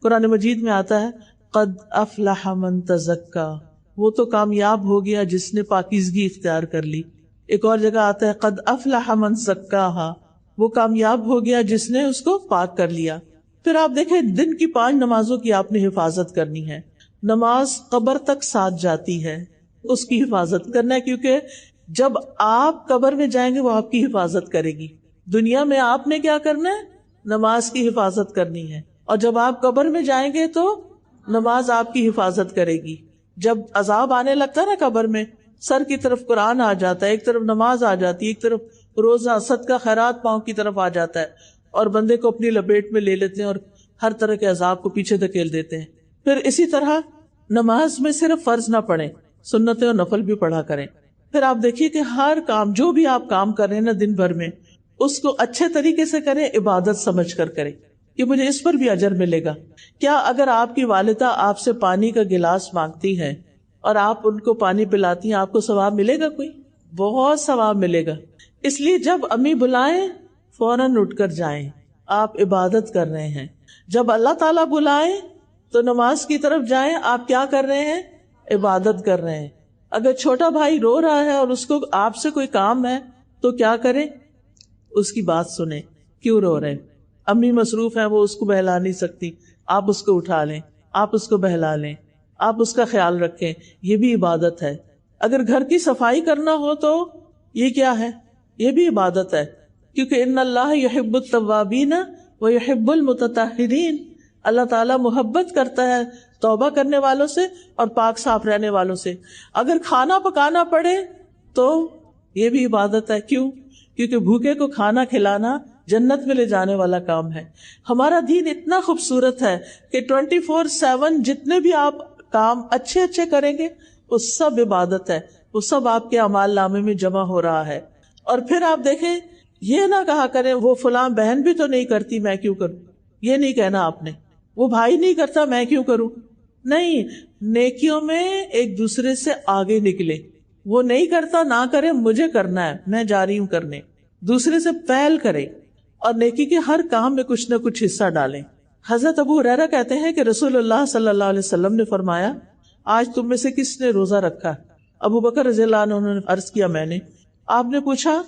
قرآن مجید میں آتا ہے قد افلح من تزکا، وہ تو کامیاب ہو گیا جس نے پاکیزگی اختیار کر لی. ایک اور جگہ آتا ہے قد افلح من زکاہا، وہ کامیاب ہو گیا جس نے اس کو پاک کر لیا. پھر آپ دیکھیں دن کی 5 نمازوں کی آپ نے حفاظت کرنی ہے. نماز قبر تک ساتھ جاتی ہے، اس کی حفاظت کرنا ہے، کیونکہ جب آپ قبر میں جائیں گے وہ آپ کی حفاظت کرے گی. دنیا میں آپ نے کیا کرنا ہے؟ نماز کی حفاظت کرنی ہے، اور جب آپ قبر میں جائیں گے تو نماز آپ کی حفاظت کرے گی. جب عذاب آنے لگتا ہے نا قبر میں، سر کی طرف قرآن آ جاتا ہے، ایک طرف نماز آ جاتی ہے، ایک طرف روزہ صدقہ خیرات پاؤں کی طرف آ جاتا ہے، اور بندے کو اپنی لپیٹ میں لے لیتے ہیں اور ہر طرح کے عذاب کو پیچھے دھکیل دیتے ہیں. پھر اسی طرح نماز میں صرف فرض نہ پڑھیں، سنتیں اور نفل بھی پڑھا کریں. پھر آپ دیکھیے کہ ہر کام، جو بھی آپ کام کر رہے ہیں نا دن بھر میں، اس کو اچھے طریقے سے کریں، عبادت سمجھ کر کریں کہ مجھے اس پر بھی اجر ملے گا. کیا اگر آپ کی والدہ آپ سے پانی کا گلاس مانگتی ہے اور آپ ان کو پانی پلاتی ہیں، آپ کو ثواب ملے گا؟ کوئی بہت ثواب ملے گا. اس لیے جب امی بلائیں فوراً اٹھ کر جائیں، آپ عبادت کر رہے ہیں. جب اللہ تعالیٰ بلائیں تو نماز کی طرف جائیں، آپ کیا کر رہے ہیں؟ عبادت کر رہے ہیں. اگر چھوٹا بھائی رو رہا ہے اور اس کو آپ سے کوئی کام ہے تو کیا کریں؟ اس کی بات سنیں، کیوں رو رہے ہیں؟ امی مصروف ہیں، وہ اس کو بہلا نہیں سکتی، آپ اس کو اٹھا لیں، آپ اس کو بہلا لیں، آپ اس کا خیال رکھیں، یہ بھی عبادت ہے. اگر گھر کی صفائی کرنا ہو تو یہ کیا ہے؟ یہ بھی عبادت ہے، کیونکہ ان اللہ یحب التوابین ویحب المتطہرین، اللہ تعالیٰ محبت کرتا ہے توبہ کرنے والوں سے اور پاک صاف رہنے والوں سے. اگر کھانا پکانا پڑے تو یہ بھی عبادت ہے. کیوں؟ کیونکہ بھوکے کو کھانا کھلانا جنت میں لے جانے والا کام ہے. ہمارا دین اتنا خوبصورت ہے کہ 24/7 جتنے بھی آپ کام اچھے اچھے کریں گے وہ سب عبادت ہے، وہ سب آپ کے اعمال نامے میں جمع ہو رہا ہے. اور پھر آپ دیکھیں، یہ نہ کہا کریں وہ فلاں بہن بھی تو نہیں کرتی میں کیوں کروں، یہ نہیں کہنا آپ نے. وہ بھائی نہیں کرتا میں کیوں کروں، نہیں. نیکیوں میں ایک دوسرے سے آگے نکلے، وہ نہیں کرتا نہ کرے، مجھے کرنا ہے، میں جا رہی ہوں کرنے. دوسرے سے پہل کرے. اور نیکی کے ہر کام میں کچھ نہ کچھ حصہ ڈالیں۔ حضرت ابو ہریرہ کہتے ہیں کہ رسول اللہ صلی اللہ علیہ وسلم نے فرمایا، آج تم میں سے کس نے روزہ رکھا؟ ابو بکر رضی اللہ عنہ نے عرض کیا میں نے۔ آپ نے پوچھا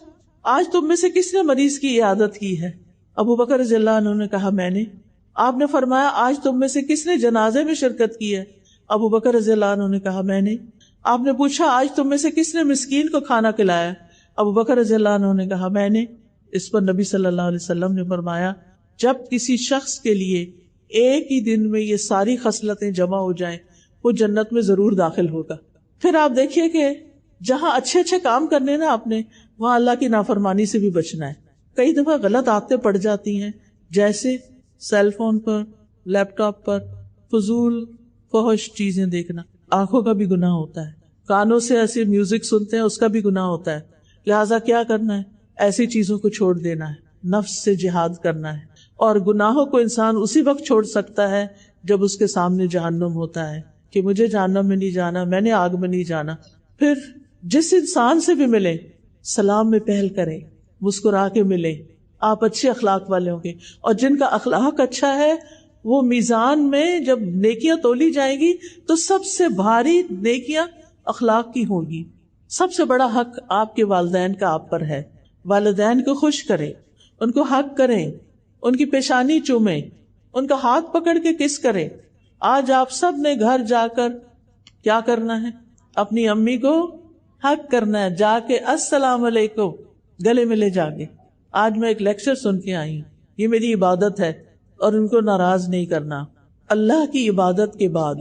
آج تم میں سے کس نے مریض کی عیادت کی ہے؟ ابو بکر رضی اللہ عنہ نے کہا میں نے۔ آپ نے فرمایا آج تم میں سے کس نے جنازے میں شرکت کی ہے؟ ابو بکر رضی اللہ عنہ نے کہا میں نے۔ آپ نے پوچھا آج تم میں سے کس نے مسکین کو کھانا کھلایا؟ ابو بکر رضی اللہ عنہ نے کہا میں نے۔ اس پر نبی صلی اللہ علیہ وسلم نے فرمایا جب کسی شخص کے لیے ایک ہی دن میں یہ ساری خصلتیں جمع ہو جائیں وہ جنت میں ضرور داخل ہوگا۔ پھر آپ دیکھیے کہ جہاں اچھے اچھے کام کرنے نا آپ نے، وہاں اللہ کی نافرمانی سے بھی بچنا ہے۔ کئی دفعہ غلط عادتیں پڑ جاتی ہیں، جیسے سیل فون پر، لیپ ٹاپ پر فضول فحش چیزیں دیکھنا، آنکھوں کا بھی گناہ ہوتا ہے۔ کانوں سے ایسے میوزک سنتے ہیں، اس کا بھی گناہ ہوتا ہے۔ لہٰذا کیا کرنا ہے؟ ایسی چیزوں کو چھوڑ دینا ہے، نفس سے جہاد کرنا ہے۔ اور گناہوں کو انسان اسی وقت چھوڑ سکتا ہے جب اس کے سامنے جہنم ہوتا ہے کہ مجھے جہنم میں نہیں جانا، میں نے آگ میں نہیں جانا۔ پھر جس انسان سے بھی ملے سلام میں پہل کریں، مسکرا کے ملیں، آپ اچھے اخلاق والے ہوں گے۔ اور جن کا اخلاق اچھا ہے وہ میزان میں جب نیکیاں تولی جائیں گی تو سب سے بھاری نیکیاں اخلاق کی ہوں گی۔ سب سے بڑا حق آپ کے والدین کا آپ پر ہے۔ والدین کو خوش کریں، ان کو حق کریں، ان کی پیشانی چومیں، ان کا ہاتھ پکڑ کے کس کریں۔ آج آپ سب نے گھر جا کر کیا کرنا ہے؟ اپنی امی کو حق کرنا ہے، جا کے السلام علیکم گلے ملے جا کے۔ آج میں ایک لیکچر سن کے آئی ہوں، یہ میری عبادت ہے اور ان کو ناراض نہیں کرنا۔ اللہ کی عبادت کے بعد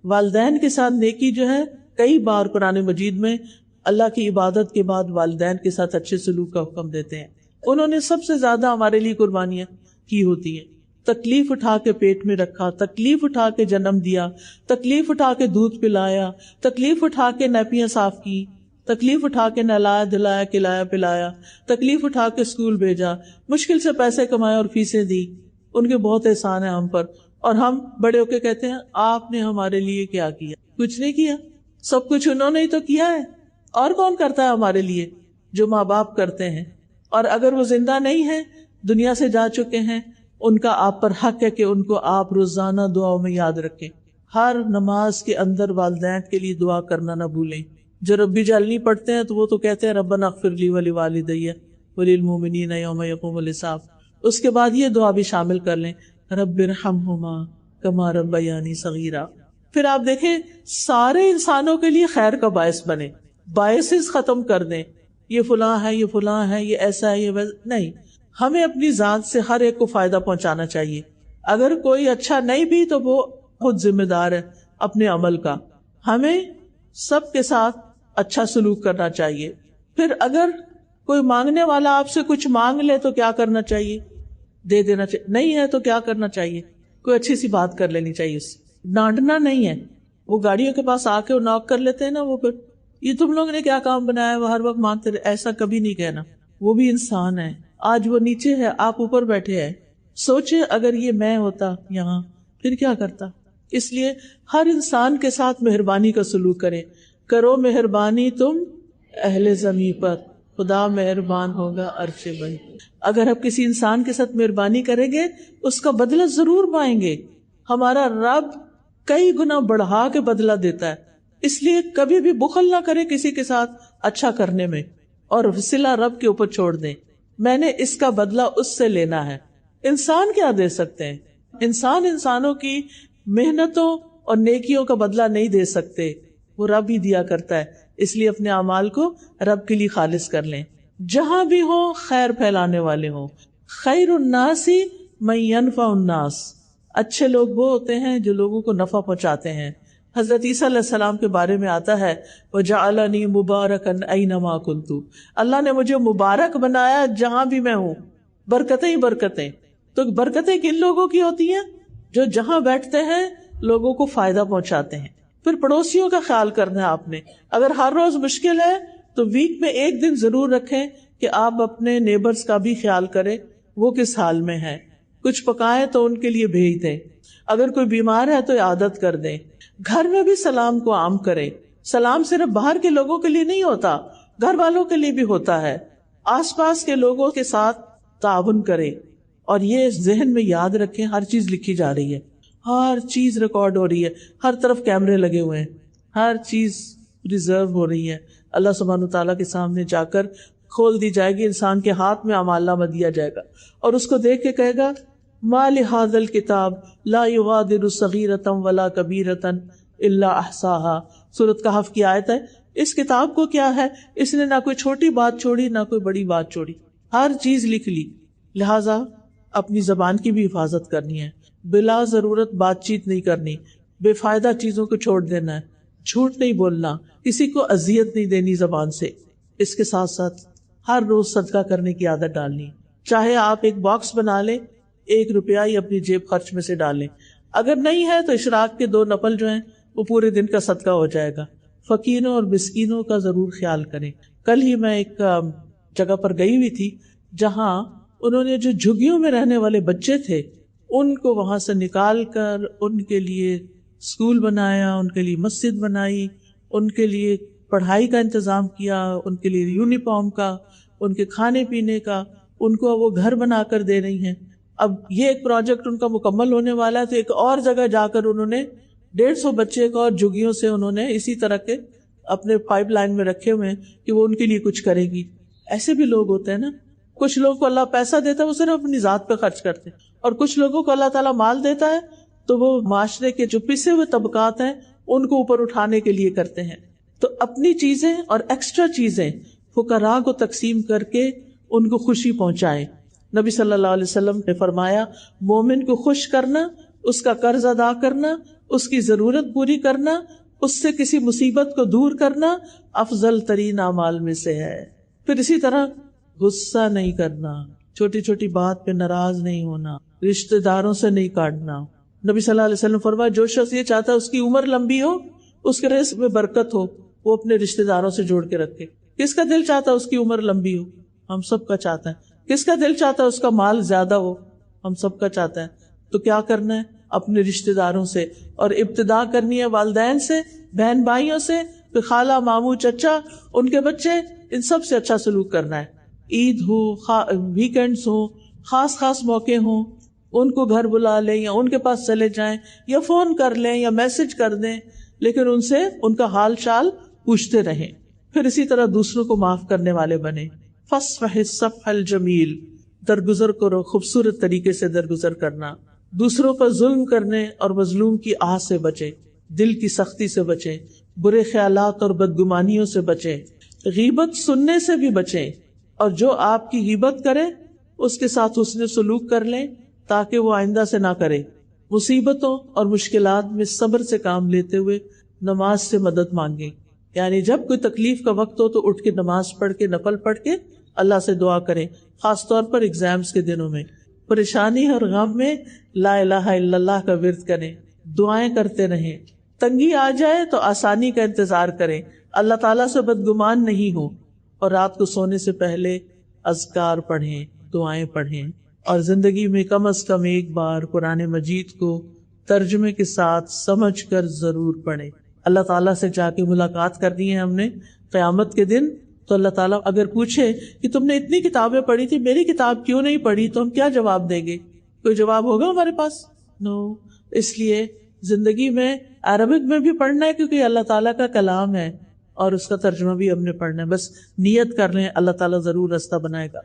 والدین کے ساتھ نیکی جو ہے، کئی بار قرآن مجید میں اللہ کی عبادت کے بعد والدین کے ساتھ اچھے سلوک کا حکم دیتے ہیں۔ انہوں نے سب سے زیادہ ہمارے لیے قربانیاں کی ہوتی ہیں، تکلیف اٹھا کے پیٹ میں رکھا، تکلیف اٹھا کے جنم دیا، تکلیف اٹھا کے دودھ پلایا، تکلیف اٹھا کے نیپیاں صاف کی، تکلیف اٹھا کے نہلایا دلایا کھلایا پلایا، تکلیف اٹھا کے اسکول بھیجا، مشکل سے پیسے کمائے اور فیسیں دی۔ ان کے بہت احسان ہے ہم پر، اور ہم بڑے ہو کے کہتے ہیں آپ نے ہمارے لیے کیا کیا؟ کچھ نہیں کیا، سب کچھ انہوں نے ہی تو کیا ہے۔ اور کون کرتا ہے ہمارے لیے؟ جو ماں باپ کرتے ہیں۔ اور اگر وہ زندہ نہیں ہیں، دنیا سے جا چکے ہیں، ان کا آپ پر حق ہے کہ ان کو آپ روزانہ دعاؤں میں یاد رکھیں۔ ہر نماز کے اندر والدین کے لیے دعا کرنا نہ بھولیں۔ جو ربی جعلنی پڑھتے ہیں تو وہ تو کہتے ہیں ربنا اغفر لی ولوالدی وللمؤمنین یوم یقوم الحساب۔ اس کے بعد یہ دعا بھی شامل کر لیں، رب ارحمہما کما ربیانی صغیرا۔ پھر آپ دیکھیں سارے انسانوں کے لیے خیر کا باعث بنے، باعث ختم کر دیں، یہ فلاں ہے، یہ فلاں ہے، یہ ایسا ہے، یہ ویسا نہیں۔ ہمیں اپنی ذات سے ہر ایک کو فائدہ پہنچانا چاہیے۔ اگر کوئی اچھا نہیں بھی تو وہ خود ذمہ دار ہے اپنے عمل کا۔ ہمیں سب کے ساتھ اچھا سلوک کرنا چاہیے۔ پھر اگر کوئی مانگنے والا آپ سے کچھ مانگ لے تو کیا کرنا چاہیے؟ دے دینا چاہیے۔ نہیں ہے تو کیا کرنا چاہیے؟ کوئی اچھی سی بات کر لینی چاہیے اس سے، ڈانٹنا نہیں ہے۔ وہ گاڑیوں کے پاس آ کے وہ ناک کر لیتے ہیں نا، وہ پھر یہ تم لوگ نے کیا کام بنایا، وہ ہر وقت مانگتے رہے، ایسا کبھی نہیں کہنا۔ وہ بھی انسان ہے، آج وہ نیچے ہے، آپ اوپر بیٹھے ہیں۔ سوچے اگر یہ میں ہوتا یہاں پھر کیا کرتا۔ اس لیے ہر انسان کے ساتھ مہربانی کا سلوک کریں۔ کرو مہربانی تم اہل زمین پر، خدا مہربان ہوگا عرش بن۔ اگر آپ کسی انسان کے ساتھ مہربانی کریں گے اس کا بدلہ ضرور پائیں گے۔ ہمارا رب کئی گنا بڑھا کے بدلہ دیتا ہے، اس لیے کبھی بھی بخل نہ کرے کسی کے ساتھ اچھا کرنے میں، اور صلہ رب کے اوپر چھوڑ دیں۔ میں نے اس کا بدلہ اس سے لینا ہے۔ انسان کیا دے سکتے ہیں؟ انسان انسانوں کی محنتوں اور نیکیوں کا بدلہ نہیں دے سکتے، وہ رب ہی دیا کرتا ہے۔ اس لیے اپنے اعمال کو رب کے لیے خالص کر لیں۔ جہاں بھی ہو خیر پھیلانے والے ہوں۔ خیر الناس من ینفع الناس، اچھے لوگ وہ ہوتے ہیں جو لوگوں کو نفع پہنچاتے ہیں۔ حضرت عیسیٰ علیہ السلام کے بارے میں آتا ہے وَجَعَلَنِي مُبَارَكًا أَيْنَمَا كُنتُ، اللہ نے مجھے مبارک بنایا جہاں بھی میں ہوں۔ برکتیں ہی برکتیں۔ تو برکتیں کن لوگوں کی ہوتی ہیں؟ جو جہاں بیٹھتے ہیں لوگوں کو فائدہ پہنچاتے ہیں۔ پھر پڑوسیوں کا خیال کرنا ہے آپ نے۔ اگر ہر روز مشکل ہے تو ویک میں ایک دن ضرور رکھیں کہ آپ اپنے نیبرز کا بھی خیال کریں، وہ کس حال میں ہے، کچھ پکائیں تو ان کے لیے بھیج دیں۔ اگر کوئی بیمار ہے تو عادت کر دیں۔ گھر میں بھی سلام کو عام کریں۔ سلام صرف باہر کے لوگوں کے لیے نہیں ہوتا، گھر والوں کے لیے بھی ہوتا ہے۔ آس پاس کے لوگوں کے ساتھ تعاون کریں. اور یہ ذہن میں یاد رکھیں ہر چیز لکھی جا رہی ہے, ہر چیز ریکارڈ ہو رہی ہے, ہر طرف کیمرے لگے ہوئے ہیں, ہر چیز ریزرو ہو رہی ہے. اللہ سبحانہ تعالیٰ کے سامنے جا کر کھول دی جائے گی, انسان کے ہاتھ میں اعمال نامہ دیا جائے گا اور اس کو دیکھ کے کہے گا ما لہذا الکتاب لا یغادر صغیرۃ ولا کبیرۃ الا احصاها. سورۃ کہف کی آیت ہے. اس کتاب کو کیا ہے, اس نے نہ کوئی چھوٹی بات چھوڑی نہ کوئی بڑی بات چھوڑی, ہر چیز لکھ لی. لہذا اپنی زبان کی بھی حفاظت کرنی ہے, بلا ضرورت بات چیت نہیں کرنی, بے فائدہ چیزوں کو چھوڑ دینا ہے, جھوٹ نہیں بولنا, کسی کو اذیت نہیں دینی زبان سے. اس کے ساتھ ساتھ ہر روز صدقہ کرنے کی عادت ڈالنی. چاہے آپ ایک باکس بنا لیں, 1 روپیہ ہی اپنی جیب خرچ میں سے ڈالیں, اگر نہیں ہے تو اشراق کے 2 نفل جو ہیں وہ پورے دن کا صدقہ ہو جائے گا. فقیروں اور مسکینوں کا ضرور خیال کریں. کل ہی میں ایک جگہ پر گئی ہوئی تھی جہاں انہوں نے جو جھگیوں میں رہنے والے بچے تھے ان کو وہاں سے نکال کر ان کے لیے اسکول بنایا, ان کے لیے مسجد بنائی, ان کے لیے پڑھائی کا انتظام کیا, ان کے لیے یونیفارم کا, ان کے کھانے پینے کا, ان کو وہ گھر بنا کر دے رہی ہیں. اب یہ ایک پروجیکٹ ان کا مکمل ہونے والا ہے تو ایک اور جگہ جا کر انہوں نے 150 بچے کو اور جھگیوں سے انہوں نے اسی طرح کے اپنے پائپ لائن میں رکھے ہوئے ہیں کہ وہ ان کے لیے کچھ کرے گی. ایسے بھی لوگ ہوتے ہیں نا, کچھ لوگوں کو اللہ پیسہ دیتا ہے وہ صرف اپنی ذات پہ خرچ کرتے ہیں, اور کچھ لوگوں کو اللہ تعالیٰ مال دیتا ہے تو وہ معاشرے کے جو پسے ہوئے طبقات ہیں ان کو اوپر اٹھانے کے لیے کرتے ہیں. تو اپنی چیزیں اور ایکسٹرا چیزیں فقراء کو تقسیم کر کے ان کو خوشی پہنچائیں. نبی صلی اللہ علیہ وسلم نے فرمایا مومن کو خوش کرنا, اس کا قرض ادا کرنا, اس کی ضرورت پوری کرنا, اس سے کسی مصیبت کو دور کرنا افضل ترین اعمال میں سے ہے. پھر اسی طرح غصہ نہیں کرنا, چھوٹی چھوٹی بات پہ ناراض نہیں ہونا, رشتہ داروں سے نہیں کاٹنا. نبی صلی اللہ علیہ وسلم فرمایا جو شخص یہ چاہتا ہے اس کی عمر لمبی ہو, اس کے رزق میں برکت ہو, وہ اپنے رشتہ داروں سے جوڑ کے رکھے. کس کا دل چاہتا ہے اس کی عمر لمبی ہو؟ ہم سب کا چاہتا ہے. کس کا دل چاہتا ہے اس کا مال زیادہ ہو؟ ہم سب کا چاہتا ہے. تو کیا کرنا ہے؟ اپنے رشتہ داروں سے, اور ابتدا کرنی ہے والدین سے, بہن بھائیوں سے, پھر خالہ ماموں چچا, ان کے بچے, ان سب سے اچھا سلوک کرنا ہے. عید ہو, ویکینڈز ہو, خاص خاص موقع ہوں, ان کو گھر بلا لیں یا ان کے پاس چلے جائیں یا فون کر لیں یا میسج کر دیں, لیکن ان سے ان کا حال چال پوچھتے رہیں. پھر اسی طرح دوسروں کو معاف کرنے والے بنے. فاصفح الصفح الجمیل, درگزر کرو, خوبصورت طریقے سے درگزر کرنا. دوسروں پر ظلم کرنے اور مظلوم کی آہ سے بچیں, دل کی سختی سے بچیں, برے خیالات اور بدگمانیوں سے بچیں, غیبت سننے سے بھی بچیں, اور جو آپ کی غیبت کرے اس کے ساتھ حسن سلوک کر لیں تاکہ وہ آئندہ سے نہ کرے. مصیبتوں اور مشکلات میں صبر سے کام لیتے ہوئے نماز سے مدد مانگیں. یعنی جب کوئی تکلیف کا وقت ہو تو اٹھ کے نماز پڑھ کے, نفل پڑھ کے اللہ سے دعا کریں, خاص طور پر ایگزامز کے دنوں میں. پریشانی اور غم میں لا الہ الا اللہ کا ورد کریں, دعائیں کرتے رہیں. تنگی آ جائے تو آسانی کا انتظار کریں, اللہ تعالیٰ سے بدگمان نہیں ہو, اور رات کو سونے سے پہلے اذکار پڑھیں, دعائیں پڑھیں, اور زندگی میں کم از کم ایک بار قرآن مجید کو ترجمے کے ساتھ سمجھ کر ضرور پڑھیں. اللہ تعالیٰ سے جا کے ملاقات کرنی ہے ہم نے قیامت کے دن, تو اللہ تعالیٰ اگر پوچھے کہ تم نے اتنی کتابیں پڑھی تھی, میری کتاب کیوں نہیں پڑھی, تو ہم کیا جواب دیں گے؟ کوئی جواب ہوگا ہمارے پاس؟ نو. اس لیے زندگی میں عربک میں بھی پڑھنا ہے کیونکہ اللہ تعالیٰ کا کلام ہے, اور اس کا ترجمہ بھی ہم نے پڑھنا ہے. بس نیت کر لیں, اللہ تعالیٰ ضرور راستہ بنائے گا.